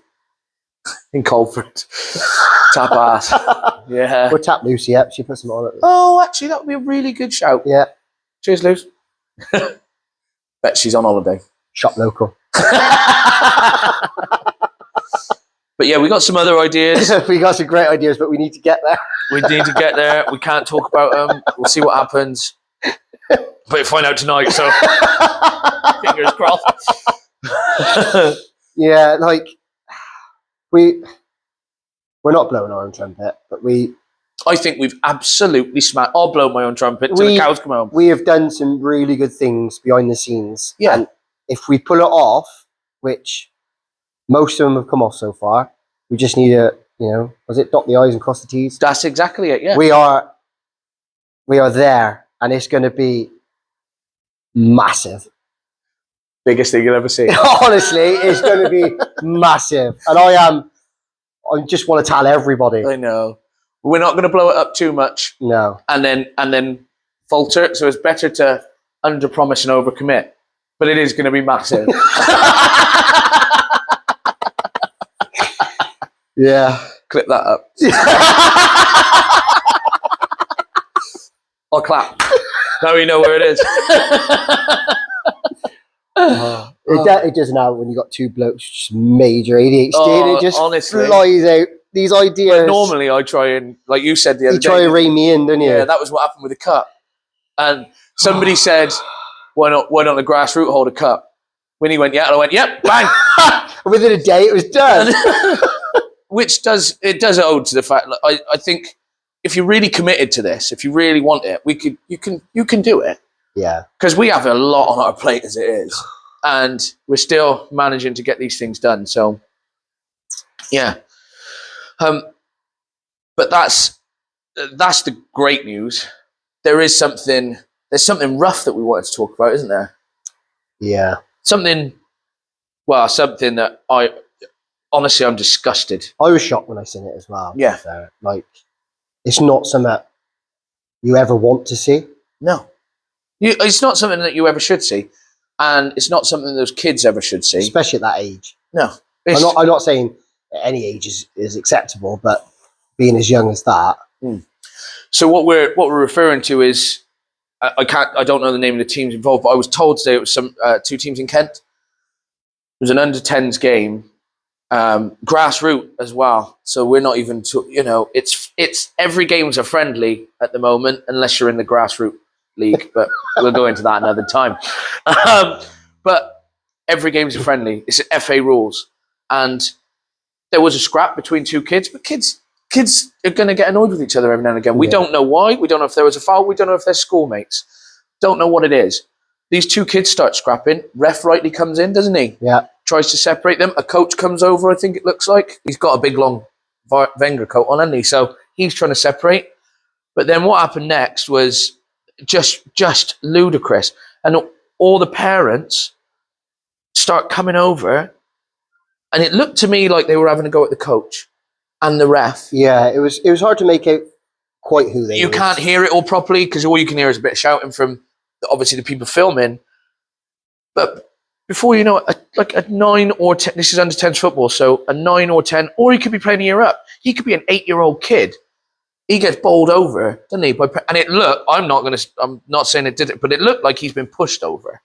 in Colford. Tap ass. Yeah. We'll tap Lucy up. She puts them on it. Oh, actually, that would be a really good shout. Yeah. Cheers, Luce. Bet she's on holiday. Shop local. But yeah, we got some other ideas. We got some great ideas, but we need to get there. We need to get there. We can't talk about them. We'll see what happens. But find out tonight, so fingers crossed. Yeah, like we're not blowing our own trumpet, but I think we've absolutely smashed. I'll blow my own trumpet till the cows come home. We have done some really good things behind the scenes. Yeah. And if we pull it off, which most of them have come off so far, we just need to, dot the I's and cross the T's. That's exactly it, yeah. We are there, and it's going to be massive. Biggest thing you'll ever see. Honestly, it's going to be massive. And I just want to tell everybody. I know. We're not going to blow it up too much. No. And then falter. So it's better to under-promise and over-commit. But it is going to be massive. Yeah. Clip that up. I'll clap. Now we know where it is. It doesn't happen when you got two blokes just major ADHD. And it just honestly, flies out. These ideas. But normally I try and, like you said the other day. You try and rein me in, don't you? Yeah, that was what happened with the cup. And somebody said, why not the Grassroot hold a cup? When he went, yeah, and I went, yep, bang. Within a day it was done. Which does ode to the fact that I think if you're really committed to this, if you really want it, you can do it. Yeah. Because we have a lot on our plate as it is. And we're still managing to get these things done. So yeah. But that's the great news. There's something rough that we wanted to talk about, isn't there? Yeah. Something that honestly, I'm disgusted. I was shocked when I seen it as well. Yeah. So, it's not something that you ever want to see. No. It's not something that you ever should see. And it's not something those kids ever should see. Especially at that age. No. I'm not saying any age is acceptable, but being as young as that. So what we're referring to is, I don't know the name of the teams involved, but I was told today it was some 2 teams in Kent. It was an under-10s game. Grassroot as well. So we're not even it's every game's a friendly at the moment, unless you're in the Grassroot League, but we'll go into that another time. But every game's a friendly. It's FA rules. And there was a scrap between 2 kids, but kids are going to get annoyed with each other every now and again. We don't know why. We don't know if there was a foul. We don't know if they're schoolmates. Don't know what it is. These 2 kids start scrapping. Ref rightly comes in, doesn't he? Yeah. Tries to separate them. A coach comes over, I think it looks like. He's got a big, long Wenger coat on, hasn't he? So he's trying to separate. But then what happened next was just ludicrous. And all the parents start coming over, and it looked to me like they were having a go at the coach and the ref. Yeah, it was hard to make out quite who they were. You can't hear it all properly because all you can hear is a bit of shouting from obviously the people filming. But before you know it, like a 9 or 10, this is under 10s football, so a 9 or 10, or he could be playing a year up. He could be an 8-year-old kid. He gets bowled over, doesn't he? And it looked, I'm not saying it did it, but it looked like he's been pushed over.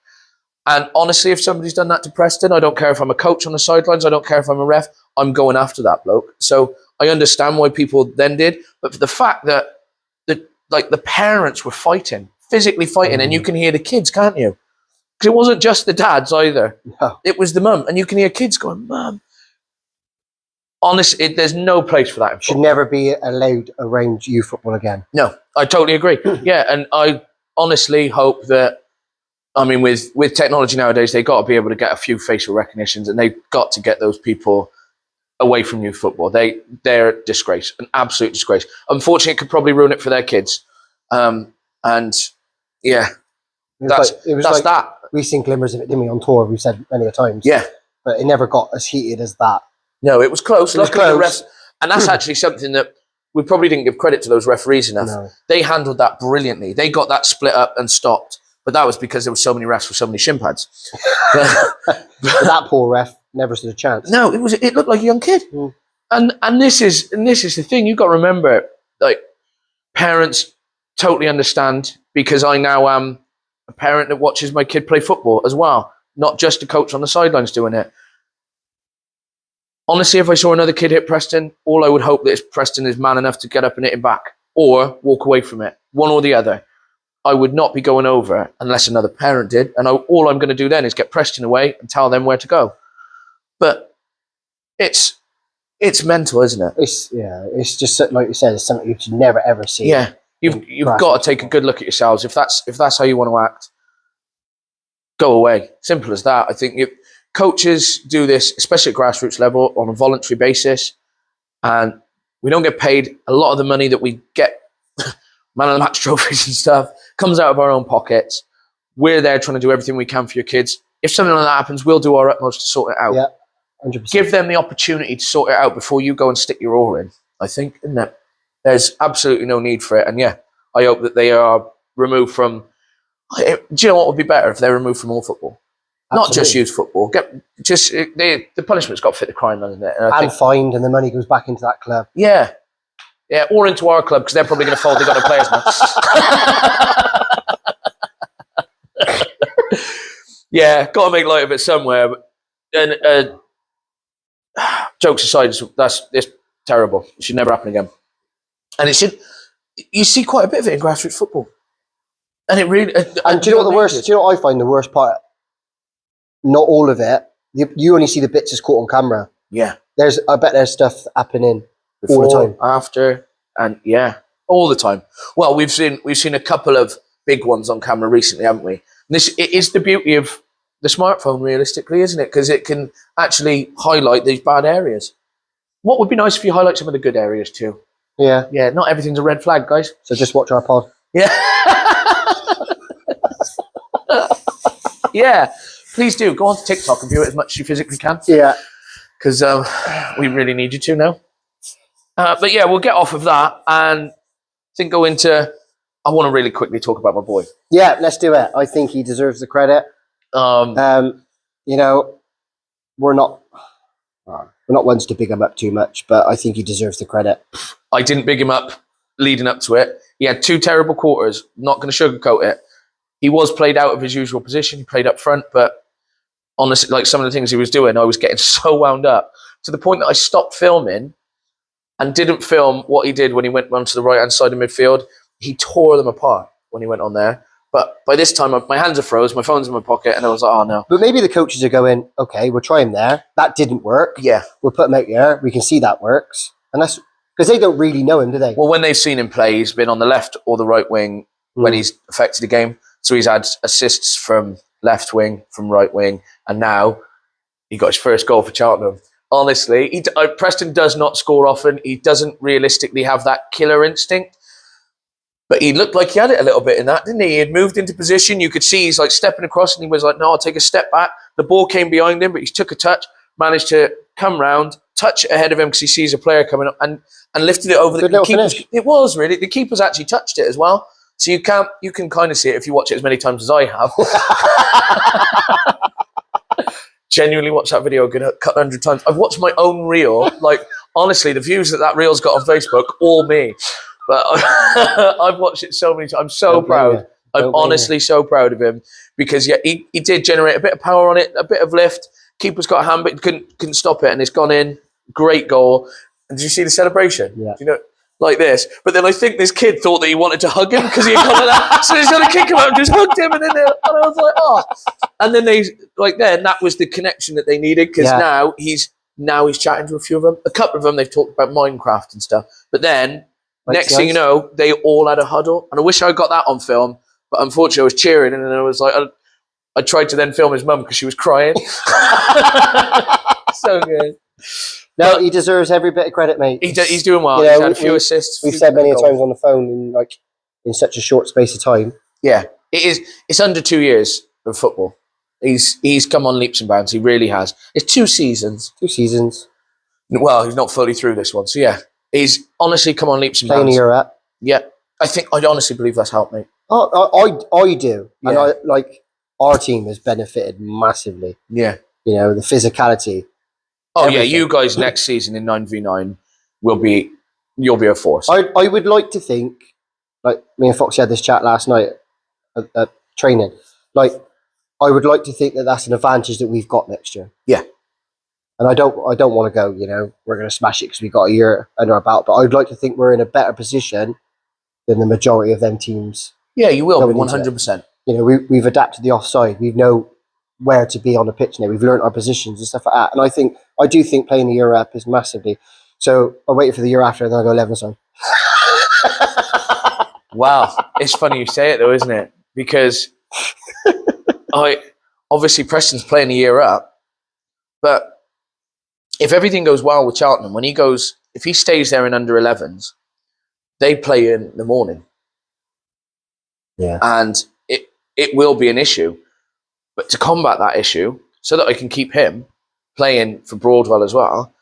And honestly, if somebody's done that to Preston, I don't care if I'm a coach on the sidelines, I don't care if I'm a ref, I'm going after that bloke. So I understand why people then did, but for the fact that the parents were fighting, physically fighting, and you can hear the kids, can't you? Because it wasn't just the dads either. No. It was the mum, and you can hear kids going, "Mum." Honestly, there's no place for that in Should football. never be allowed around youth football again. No, I totally agree. Yeah, and I honestly hope that, I mean, with technology nowadays, they've got to be able to get a few facial recognitions, and they've got to get those people away from youth football. They're a disgrace, an absolute disgrace. Unfortunately, it could probably ruin it for their kids. And yeah, that's that. We've seen glimmers of it, didn't we, on tour? We've said many a times. Yeah. But it never got as heated as that. No, it was close. It was Luckily, the close. refs, and that's actually something that we probably didn't give credit to those referees enough. No. They handled that brilliantly. They got that split up and stopped. But that was because there were so many refs with so many shin pads. But that poor ref never stood a chance. No, it looked like a young kid. Mm. And this is the thing. You've got to remember, like, parents totally understand, because I now am a parent that watches my kid play football as well, not just a coach on the sidelines doing it. Honestly, if I saw another kid hit Preston, all I would hope that is Preston is man enough to get up and hit him back, or walk away from it, one or the other. I would not be going over unless another parent did, and all I'm going to do then is get Preston away and tell them where to go. But it's mental, isn't it? It's just like you said, it's something you should never ever see. Yeah, you've got to take a good look at yourselves. If that's how you want to act, go away. Simple as that. I think coaches do this, especially at grassroots level, on a voluntary basis, and we don't get paid. A lot of the money that we get, man of the match trophies and stuff, comes out of our own pockets. We're there trying to do everything we can for your kids. If something like that happens, we'll do our utmost to sort it out. Yeah, 100%. Give them the opportunity to sort it out before you go and stick your oar in, I think, isn't it? There's absolutely no need for it. And yeah, I hope that they are removed from... Do you know what would be better if they're removed from all football? Absolutely. Not just youth football. The punishment's got to fit the crime, doesn't it? And fined, and the money goes back into that club. Yeah. Yeah, or into our club, because they're probably going to fold. They've got no players now. Yeah, got to make light of it somewhere. And jokes aside, it's terrible. It should never happen again. And you see quite a bit of it in grassroots football. And it really... And do you know what the worst... Do you know what I find the worst part? Not all of it. You only see the bits that's caught on camera. Yeah. I bet there's stuff happening Before, all the time. after, and yeah, all the time. Well, we've seen a couple of big ones on camera recently, haven't we? And it is the beauty of the smartphone, realistically, isn't it? Because it can actually highlight these bad areas. What would be nice if you highlight some of the good areas too? Yeah. Yeah, not everything's a red flag, guys. So just watch our pod. Yeah. Yeah. Please do. Go on to TikTok and view it as much as you physically can. Yeah. Because we really need you to now. But yeah, we'll get off of that and go into... I want to really quickly talk about my boy. Yeah, let's do it. I think he deserves the credit. You know, we're not ones to big him up too much, but I think he deserves the credit. I didn't big him up leading up to it. He had 2 terrible quarters. Not going to sugarcoat it. He was played out of his usual position. He played up front, but honestly, like some of the things he was doing, I was getting so wound up to the point that I stopped filming and didn't film what he did when he went onto the right-hand side of midfield. He tore them apart when he went on there. But by this time, my hands are froze, my phone's in my pocket, and I was like, oh, no. But maybe the coaches are going, okay, we'll try him there. That didn't work. Yeah. We'll put him out there. We can see that works. And that's because they don't really know him, do they? Well, when they've seen him play, he's been on the left or the right wing when he's affected the game. So he's had assists from left wing, from right wing, and now he got his first goal for Cheltenham. Honestly, Preston does not score often. He doesn't realistically have that killer instinct. But he looked like he had it a little bit in that, didn't he? He had moved into position. You could see he's like stepping across and he was like, no, I'll take a step back. The ball came behind him, but he took a touch, managed to come round, touch it ahead of him because he sees a player coming up and lifted it over the keeper. It was really, the keeper's actually touched it as well. So you can kind of see it if you watch it as many times as I have. Genuinely watched that video a couple hundred times. I've watched my own reel. Like, honestly, the views that reel's got on Facebook, all me. But I've watched it so many times. I'm so proud. I'm honestly so proud of him because he did generate a bit of power on it, a bit of lift. Keeper's got a hand, but couldn't stop it, and it's gone in. Great goal. And did you see the celebration? Yeah. You know, like this. But then I think this kid thought that he wanted to hug him because he had gone like that. So he's going to kick him out and just hugged him, and I was like, oh. And then that was the connection that they needed because now he's chatting to a few of them. A couple of them they've talked about Minecraft and stuff. But then. Next thing you know, they all had a huddle. And I wish I got that on film. But unfortunately, I was cheering. And then I was like, I tried to then film his mum because she was crying. So good. No, he deserves every bit of credit, mate. He's doing well. He's had a few assists. We've said many times on the phone in such a short space of time. Yeah, it is. It's under 2 years of football. He's come on leaps and bounds. He really has. It's 2 seasons. 2 seasons. Well, he's not fully through this one. So, yeah. He's honestly come on leaps and bounds. Playing a year at. Yeah. I honestly believe that's helped me. Oh, I do. Yeah. And our team has benefited massively. Yeah. You know, the physicality. Oh, everything. Yeah. You guys next season in 9v9 you'll be a force. I would like to think, like me and Foxy had this chat last night at training. Like, I would like to think that that's an advantage that we've got next year. Yeah. And I don't want to go, you know, we're going to smash it because we got a year under our belt. But I'd like to think we're in a better position than the majority of them teams. Yeah, you will be 100%. You know, we've adapted the offside. We know where to be on the pitch now. We've learned our positions and stuff like that. And I do think playing the year up is massively. So I waited for the year after, and then I go 11 side. Wow, it's funny you say it though, isn't it? Because obviously Preston's playing the year up, but. If everything goes well with Cheltenham, if he stays there in under 11s, they play in the morning. Yeah. And it will be an issue. But to combat that issue, so that I can keep him playing for Broadwell as well,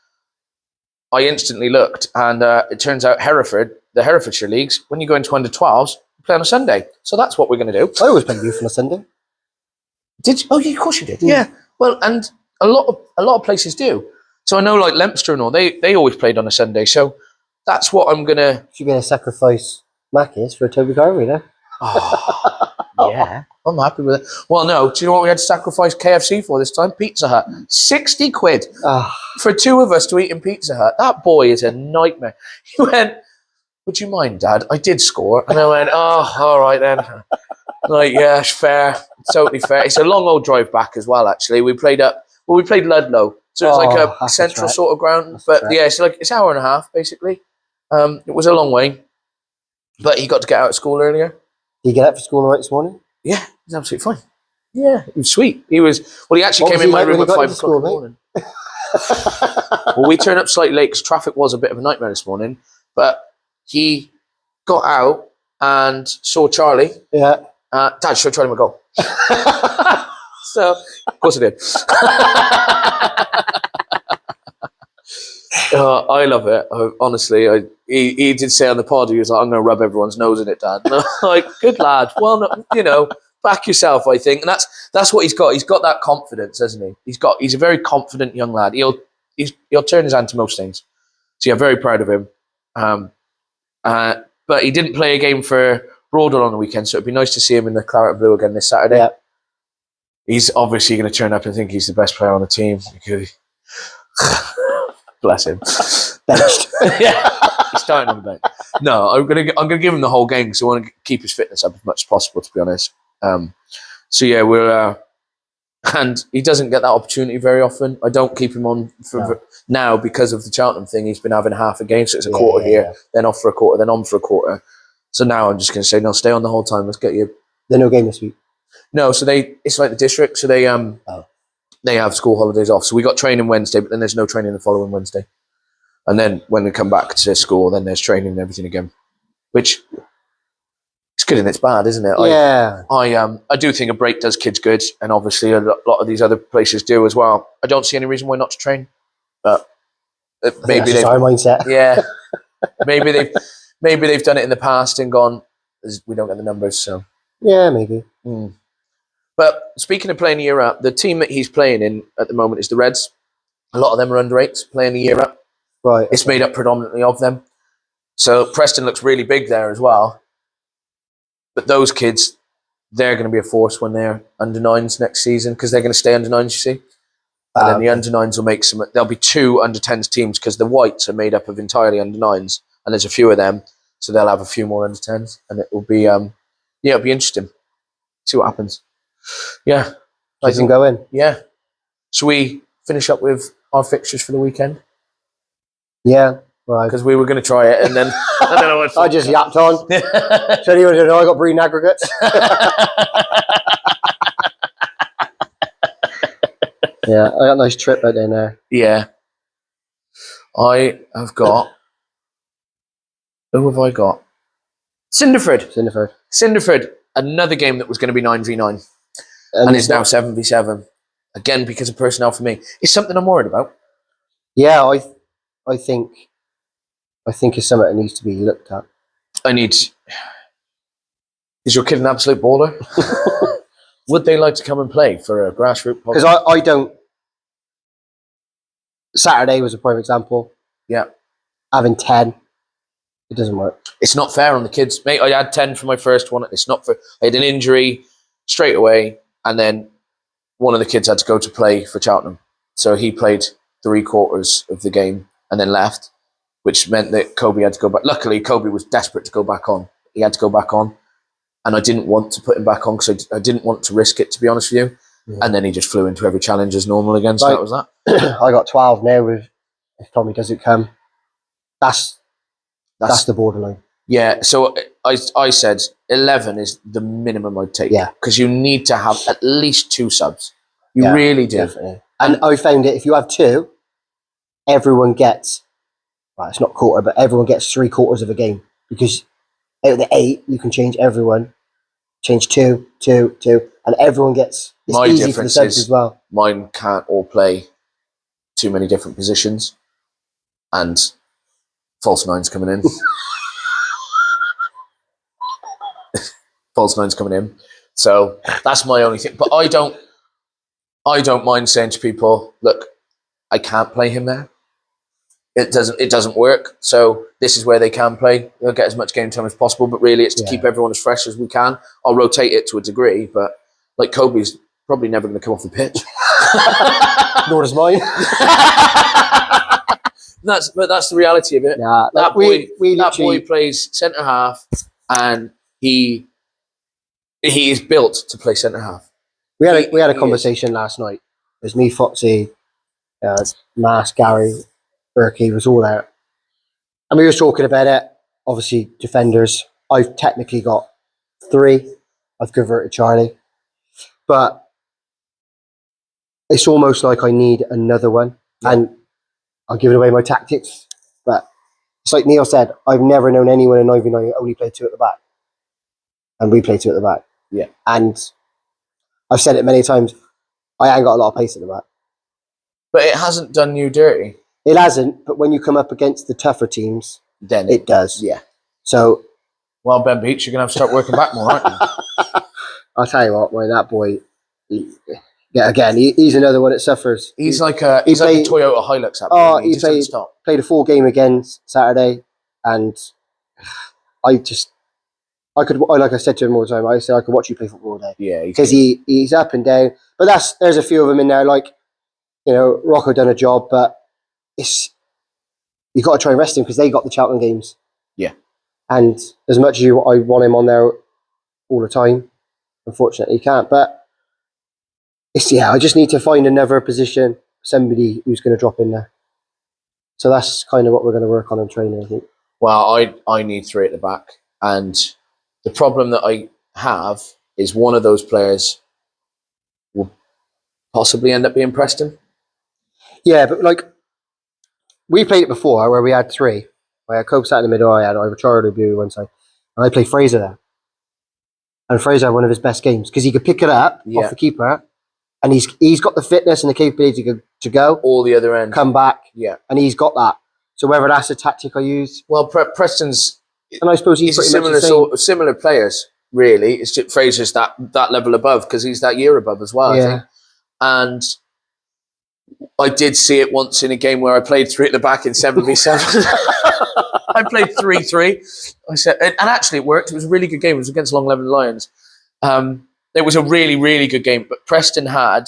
I instantly looked and it turns out the Herefordshire Leagues, when you go into under 12s, you play on a Sunday. So that's what we're going to do. I always played youth on a Sunday. Did you? Oh, yeah, of course you did. Yeah. Well, and a lot of places do. So I know like Leinster and all, they always played on a Sunday. So that's what I'm going to... Should be a sacrifice Macca's for Toby Carvery there. Oh, yeah. I'm happy with it. Well, no. Do you know what we had to sacrifice KFC for this time? Pizza Hut. 60 quid for 2 of us to eat in Pizza Hut. That boy is a nightmare. He went, would you mind, Dad? I did score. And I went, oh, all right then. Like, yeah, it's fair. Totally fair. It's a long old drive back as well, actually. We played Ludlow. So it's like a central sort of ground. Yeah, it's like it's an hour and a half, basically. It was a long way. But he got to get out of school earlier. Did he get up for school all right this morning? Yeah, he was absolutely fine. Yeah, he was sweet. He actually came in my room at 5 o'clock in the morning. Well, we turned up slightly late because traffic was a bit of a nightmare this morning. But he got out and saw Charlie. Yeah. Dad, should I try him a goal? So, of course I did. I love it. Honestly, he did say on the pod, he was like, I'm going to rub everyone's nose in it, Dad. And I'm like, good lad. Well, no, back yourself, I think, and that's what he's got. He's got that confidence, hasn't he? He's a very confident young lad. He'll turn his hand to most things. So yeah, very proud of him. But he didn't play a game for Broadwell on the weekend, so it'd be nice to see him in the claret and blue again this Saturday. Yeah. He's obviously going to turn up and think he's the best player on the team. Bless him. Benched. Yeah, he's starting on the bench. No, I'm gonna give him the whole game because I want to keep his fitness up as much as possible, to be honest. So yeah, we're and he doesn't get that opportunity very often. I don't keep him on for now because of the Cheltenham thing. He's been having half a game, so it's a quarter here, then off for a quarter, then on for a quarter. So now I'm just going to say, no, stay on the whole time. Let's get you. There's no game this week. No, so it's like the district, so they have school holidays off. So we got training Wednesday, but then there's no training the following Wednesday. And then when we come back to school, then there's training and everything again, which it's good and it's bad, isn't it? Yeah. I do think a break does kids good, and obviously a lot of these other places do as well. I don't see any reason why not to train, but maybe that's our mindset. Yeah, maybe they've done it in the past and gone, we don't get the numbers, so yeah, maybe. But speaking of playing a year up, the team that he's playing in at the moment is the Reds. A lot of them are under 8s playing a year up. Right. It's made up predominantly of them. So Preston looks really big there as well. But those kids, they're going to be a force when they're under 9s next season because they're going to stay under 9s, you see. And then the under 9s will make there'll be 2 under 10s teams because the Whites are made up of entirely under 9s and there's a few of them. So they'll have a few more under 10s and it will be, it'll be interesting. See what happens. Yeah. I think go in. Yeah. Should we finish up with our fixtures for the weekend? Yeah. Right. Because we were going to try it and then I don't know what I just yapped on. So anyone who know I got breeding aggregates. Yeah, I got a nice trip out there. Yeah. I have got... Who have I got? Cinderford. Another game that was going to be 9v9 and is now 7v7. Again, because of personnel for me. It's something I'm worried about. Yeah, I think it's something that needs to be looked at. Is your kid an absolute baller? Would they like to come and play for a Grassroot podcast? Because I don't... Saturday was a prime example. Yeah. Having 10, it doesn't work. It's not fair on the kids. Mate, I had 10 for my first one. It's not fair. I had an injury straight away, and then one of the kids had to go to play for Cheltenham. So he played 3/4 of the game and then left, which meant that Kobe had to go back. Luckily, Kobe was desperate to go back on. He had to go back on. And I didn't want to put him back on because I didn't want to risk it, to be honest with you. Yeah. And then he just flew into every challenge as normal again. So that was that. I got 12 now if Tommy doesn't come. That's the borderline. Yeah, so I said 11 is the minimum I'd take. Yeah. Because you need to have at least 2 subs. You really do. Definitely. And I found it, if you have 2, everyone gets, well, it's not quarter, but everyone gets 3/4 of a game. Because out of the 8, you can change everyone. Change 2, and everyone gets. It's My easy difference for the subs as well. Mine can't all play too many different positions, and false 9's coming in. False 9's coming in. So that's my only thing. But I don't mind saying to people, look, I can't play him there. It doesn't work. So this is where they can play. They'll get as much game time as possible, but really it's to keep everyone as fresh as we can. I'll rotate it to a degree, but like Kobe's probably never going to come off the pitch. Nor does mine. But that's the reality of it. Yeah, that boy plays centre half, and he is built to play centre half. We had a conversation last night. There's me, Foxy, Mass, Gary, Berkey was all there. And we were talking about it. Obviously, defenders. I've technically got 3. I've converted Charlie. But it's almost like I need another one. Yeah. And I'm giving away my tactics. But it's like Neil said, I've never known anyone in 9v9 who only played 2 at the back. And we play 2 at the back. Yeah. And I've said it many times, I ain't got a lot of pace at the back. But it hasn't done you dirty. It hasn't, but when you come up against the tougher teams, then it does. Yeah. So, well, Ben Beach, you're going to have to start working back more, aren't you? I'll tell you what, man, that boy. He's another one that suffers. He's like a Toyota Hilux. He just doesn't stop. Played a full game again Saturday, and like I said to him all the time, I said I could watch you play football all day. Yeah, because he's up and down. But there's a few of them in there. Like, you know, Rocco done a job, but you got to try and rest him because they got the Cheltenham games. Yeah, and as much as I want him on there all the time, unfortunately, he can't. But I just need to find another position, somebody who's going to drop in there. So that's kind of what we're going to work on in training, I think. Well, I need 3 at the back. And the problem that I have is one of those players will possibly end up being Preston. Yeah, but like, we played it before where we had 3. I had Cope sat in the middle, I had Charlie Blue one side, and I played Fraser there. And Fraser had one of his best games because he could pick it up off the keeper. And he's got the fitness and the capability to go all the other end, come back, and he's got that. So whether that's a tactic I use, well, Preston's, and I suppose he's similar players. Really, it's just Fraser's that level above because he's that year above as well. I think. And I did see it once in a game where I played 3 at the back in 7v7. I played 3-3. I said, and actually it worked. It was a really good game. It was against Long Levin Lions. It was a really, really good game. But Preston had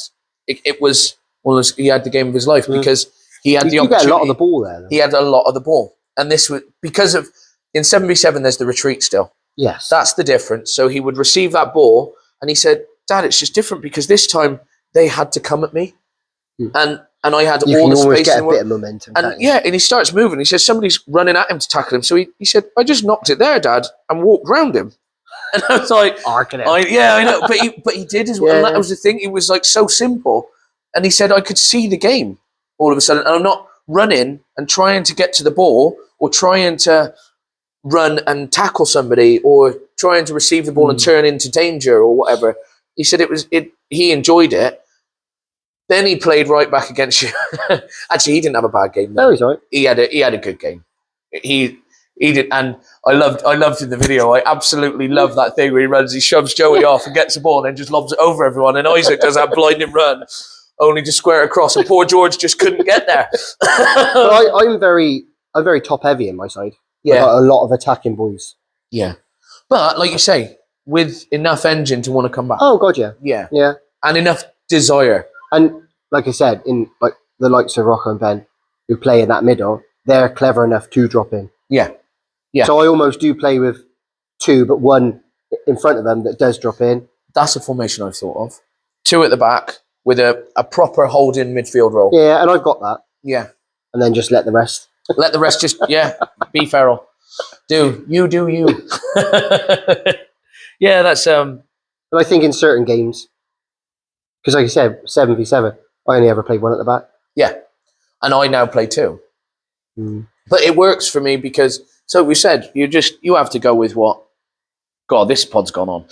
he had the game of his life because he had the opportunity. Get a lot of the ball there. Though. He had a lot of the ball, and this was because of in 7v7. There's the retreat still. Yes, that's the difference. So he would receive that ball, and he said, "Dad, it's just different because this time they had to come at me, and I had all the space get a bit of momentum." And and he starts moving. He says somebody's running at him to tackle him. So he said, "I just knocked it there, Dad, and walked round him." And I was like, I know, but he did as well. And that was the thing. It was like so simple. And he said, I could see the game all of a sudden. And I'm not running and trying to get to the ball or trying to run and tackle somebody or trying to receive the ball and turn into danger or whatever. He said he enjoyed it. Then he played right back against you. Actually, he didn't have a bad game. No, he's right. He had a good game. He did, and I loved in the video. I absolutely love that thing where he shoves Joey off and gets the ball and then just lobs it over everyone. And Isaac does that blinding run, only to square it across, and poor George just couldn't get there. I'm very top heavy in my side. Yeah, I've got a lot of attacking boys. Yeah, but like you say, with enough engine to want to come back. Oh God, yeah, yeah, and enough desire. And like I said, in like the likes of Rocco and Ben, who play in that middle, they're clever enough to drop in. Yeah. So I almost do play with 2, but 1 in front of them that does drop in. That's a formation I've thought of. 2 at the back with a proper holding midfield role. Yeah, and I've got that. Yeah. And then just let the rest. Let the rest just, be feral. Do you. Yeah, that's... But I think in certain games, because like I said, 7v7, I only ever played 1 at the back. Yeah. And I now play 2. But it works for me because... So we said, you have to go with what... God, this pod's gone on.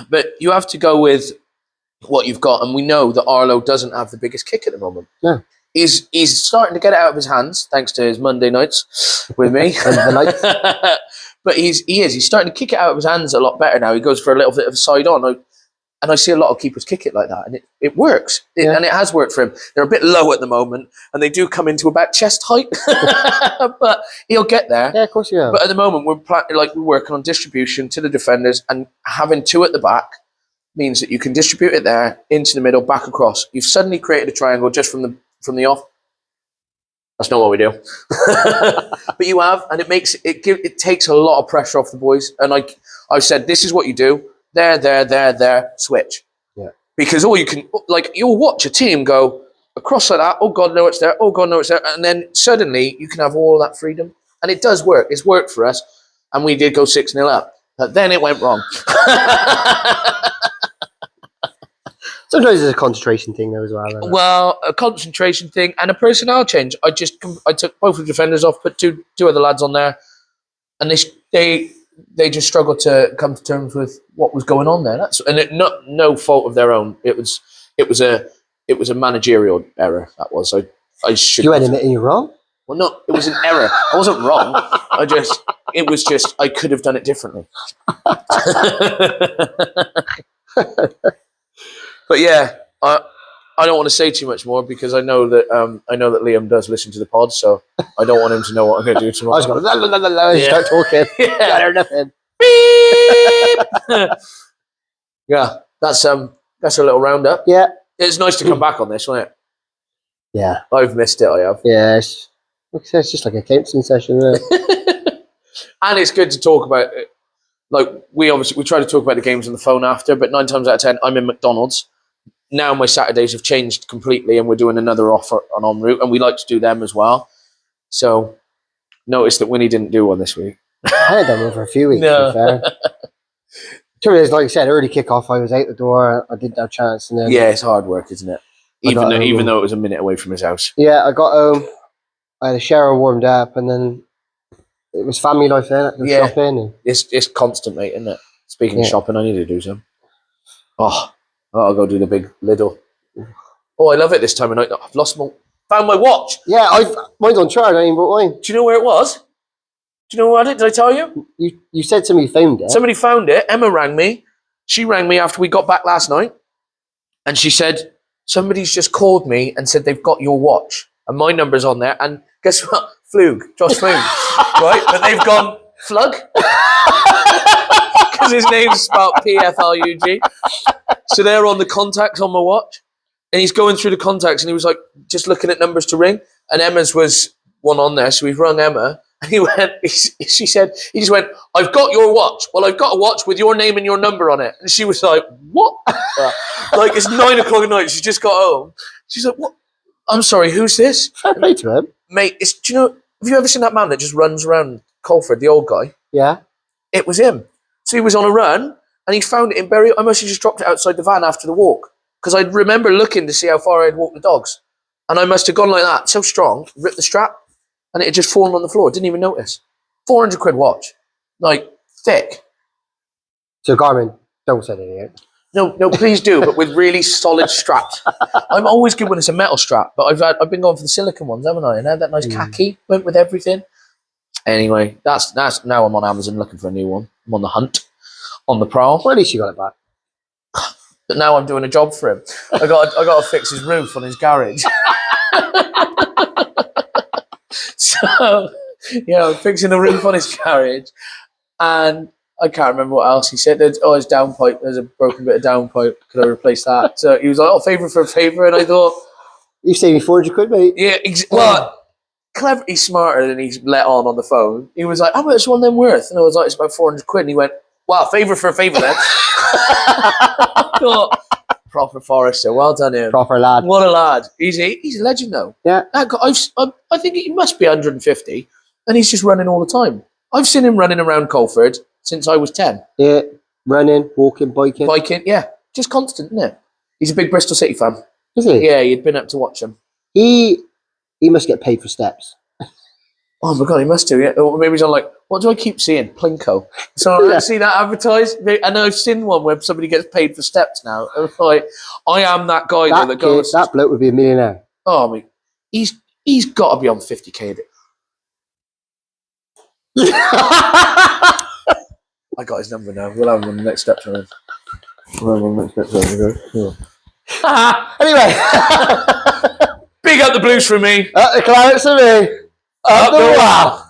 But you have to go with what you've got. And we know that Arlo doesn't have the biggest kick at the moment. No. He's starting to get it out of his hands, thanks to his Monday nights with me. But he's starting to kick it out of his hands a lot better now. He goes for a little bit of a side on. And I see a lot of keepers kick it like that. And it works. And it has worked for him. They're a bit low at the moment. And they do come into about chest height. But he'll get there. Yeah, of course you will. But at the moment, we're working on distribution to the defenders. And having 2 at the back means that you can distribute it there, into the middle, back across. You've suddenly created a triangle just from the off. That's not what we do. But you have. And it takes a lot of pressure off the boys. And like I've said, this is what you do. There, switch. Yeah. Because all you can, you'll watch a team go across like that, oh God, no, it's there, oh God, no, it's there. And then suddenly you can have all that freedom. And it does work. It's worked for us. And we did go 6-0 up. But then it went wrong. Sometimes it's a concentration thing though as well. Well, a concentration thing and a personnel change. I took both of the defenders off, put two other lads on there. And they just struggled to come to terms with what was going on there. No fault of their own. It was a managerial error. That was. I should. You ain't admitting you're wrong. Well, no, it was an error. I wasn't wrong. it was just, I could have done it differently. But yeah, I don't want to say too much more because I know that Liam does listen to the pod, so I don't want him to know what I'm going to do tomorrow. I was going to start talking. Yeah. Nothing. Yeah, that's a little roundup. Yeah. It's nice to come back on this, wasn't it? Yeah. I've missed it, I have. Yeah, it's just like a counselling session, isn't it? And it's good to talk about it. Like, we try to talk about the games on the phone after, but 9 times out of 10, I'm in McDonald's. Now my Saturdays have changed completely, and we're doing another offer on En Route, and we like to do them as well. So, notice that Winnie didn't do one this week. I had done one for a few weeks, No. to be fair. Trouble is, like you said, early kick-off, I was out the door, I didn't have a chance. And then, Yeah, it's hard work, isn't it? Even though it was a minute away from his house. Yeah, I got home, I had a shower, warmed up, and then it was family life then. Yeah. Shopping. And, It's constant, mate, isn't it? Speaking of shopping, I need to do some. Oh, I'll go do the big Lidl. Oh, I love it this time of night. I've found my watch. yeah, mine's on charge, I ain't brought mine. Do you know where it was? Do you know where I did? Did I tell you? You said somebody found it. Somebody found it. Emma rang me. She rang me after we got back last night. And she said, somebody's just called me and said they've got your watch. And my number's on there. And guess what? Josh Flug. Right? But they've gone, Flug? Because his name's spelled P-F-L-U-G. So they're on the contacts on my watch. And he's going through the contacts and he was like, just looking at numbers to ring. And Emma's was one on there. So we've rung Emma. And he just went, I've got your watch. Well, I've got a watch with your name and your number on it. And she was like, what? Like, it's 9 o'clock at night. She just got home. She's like, what? I'm sorry, who's this? Fair play to him. Mate, do you know, have you ever seen that man that just runs around Colford, the old guy? Yeah. It was him. So he was on a run and he found it in Bury. I must have just dropped it outside the van after the walk because I remember looking to see how far I'd walked the dogs. And I must have gone like that, so strong, ripped the strap, and it had just fallen on the floor. Didn't even notice. 400 quid watch. Like, thick. So Garmin, don't say anything. No, please do, but with really solid straps. I'm always good when it's a metal strap, but I've been going for the silicone ones, haven't I? And I had that nice khaki, went with everything. Anyway, that's now I'm on Amazon looking for a new one. I'm on the hunt, on the prowl. Well, at least you got it back. But now I'm doing a job for him. I got to fix his roof on his garage. So, yeah, I'm fixing the roof on his garage, and I can't remember what else he said. His downpipe, there's a broken bit of downpipe. Could I replace that? So he was like, favour for a favour, and I thought, you saved me 400 quid, mate. yeah, well, clever. He's smarter than he's let on the phone. He was like, how much is one of them worth? And I was like, it's about 400 quid. And he went, wow, favour for a favour then. I thought, proper Forester, well done him. Proper lad. What a lad. He's a legend though. Yeah. That guy, I think he must be 150, and he's just running all the time. I've seen him running around Colford since I was 10. Yeah, running, walking, biking. Biking, yeah. Just constant, isn't it? He's a big Bristol City fan. Is he? Yeah, he'd been up to watch him. He must get paid for steps. Oh my God, he must do, yeah. Or maybe he's on like, what do I keep seeing? Plinko. So I see that advertised, and I've seen one where somebody gets paid for steps now. I'm like, I am that guy that goes. That bloke would be a millionaire. Oh, I mean, he's got to be on 50k. I got his number now. We'll have him on the next step challenge. Anyway, big up the Blues for me. up the Clarets for me. Up the wow.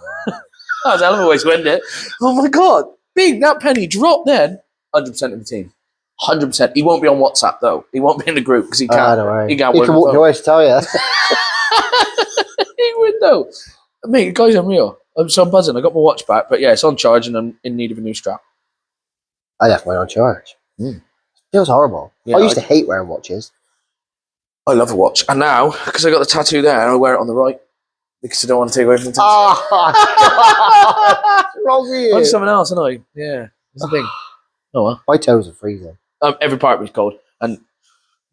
That was a hell of a way to end it. Oh my God. Big, that penny dropped then. 100% of the team. 100%. He won't be on WhatsApp though. He won't be in the group because he can't. Don't worry. He can't He work can the walk phone. your way to tell you. He would though. Mate, the guy's unreal. I'm so buzzing. I got my watch back, but yeah, it's on charge and I'm in need of a new strap. I left mine on charge. Feels horrible. Yeah, I used to hate wearing watches. I love a watch. And now, because I got the tattoo there, I wear it on the right because I don't want to take away from the tattoo. Oh, what's wrong with I'm you? someone else, aren't I? Yeah, it's a thing. Oh well. My toes are freezing. Every part of me's cold, and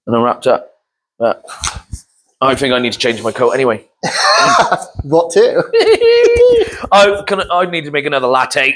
I'm wrapped up. But I think I need to change my coat anyway. What too? I need to make another latte.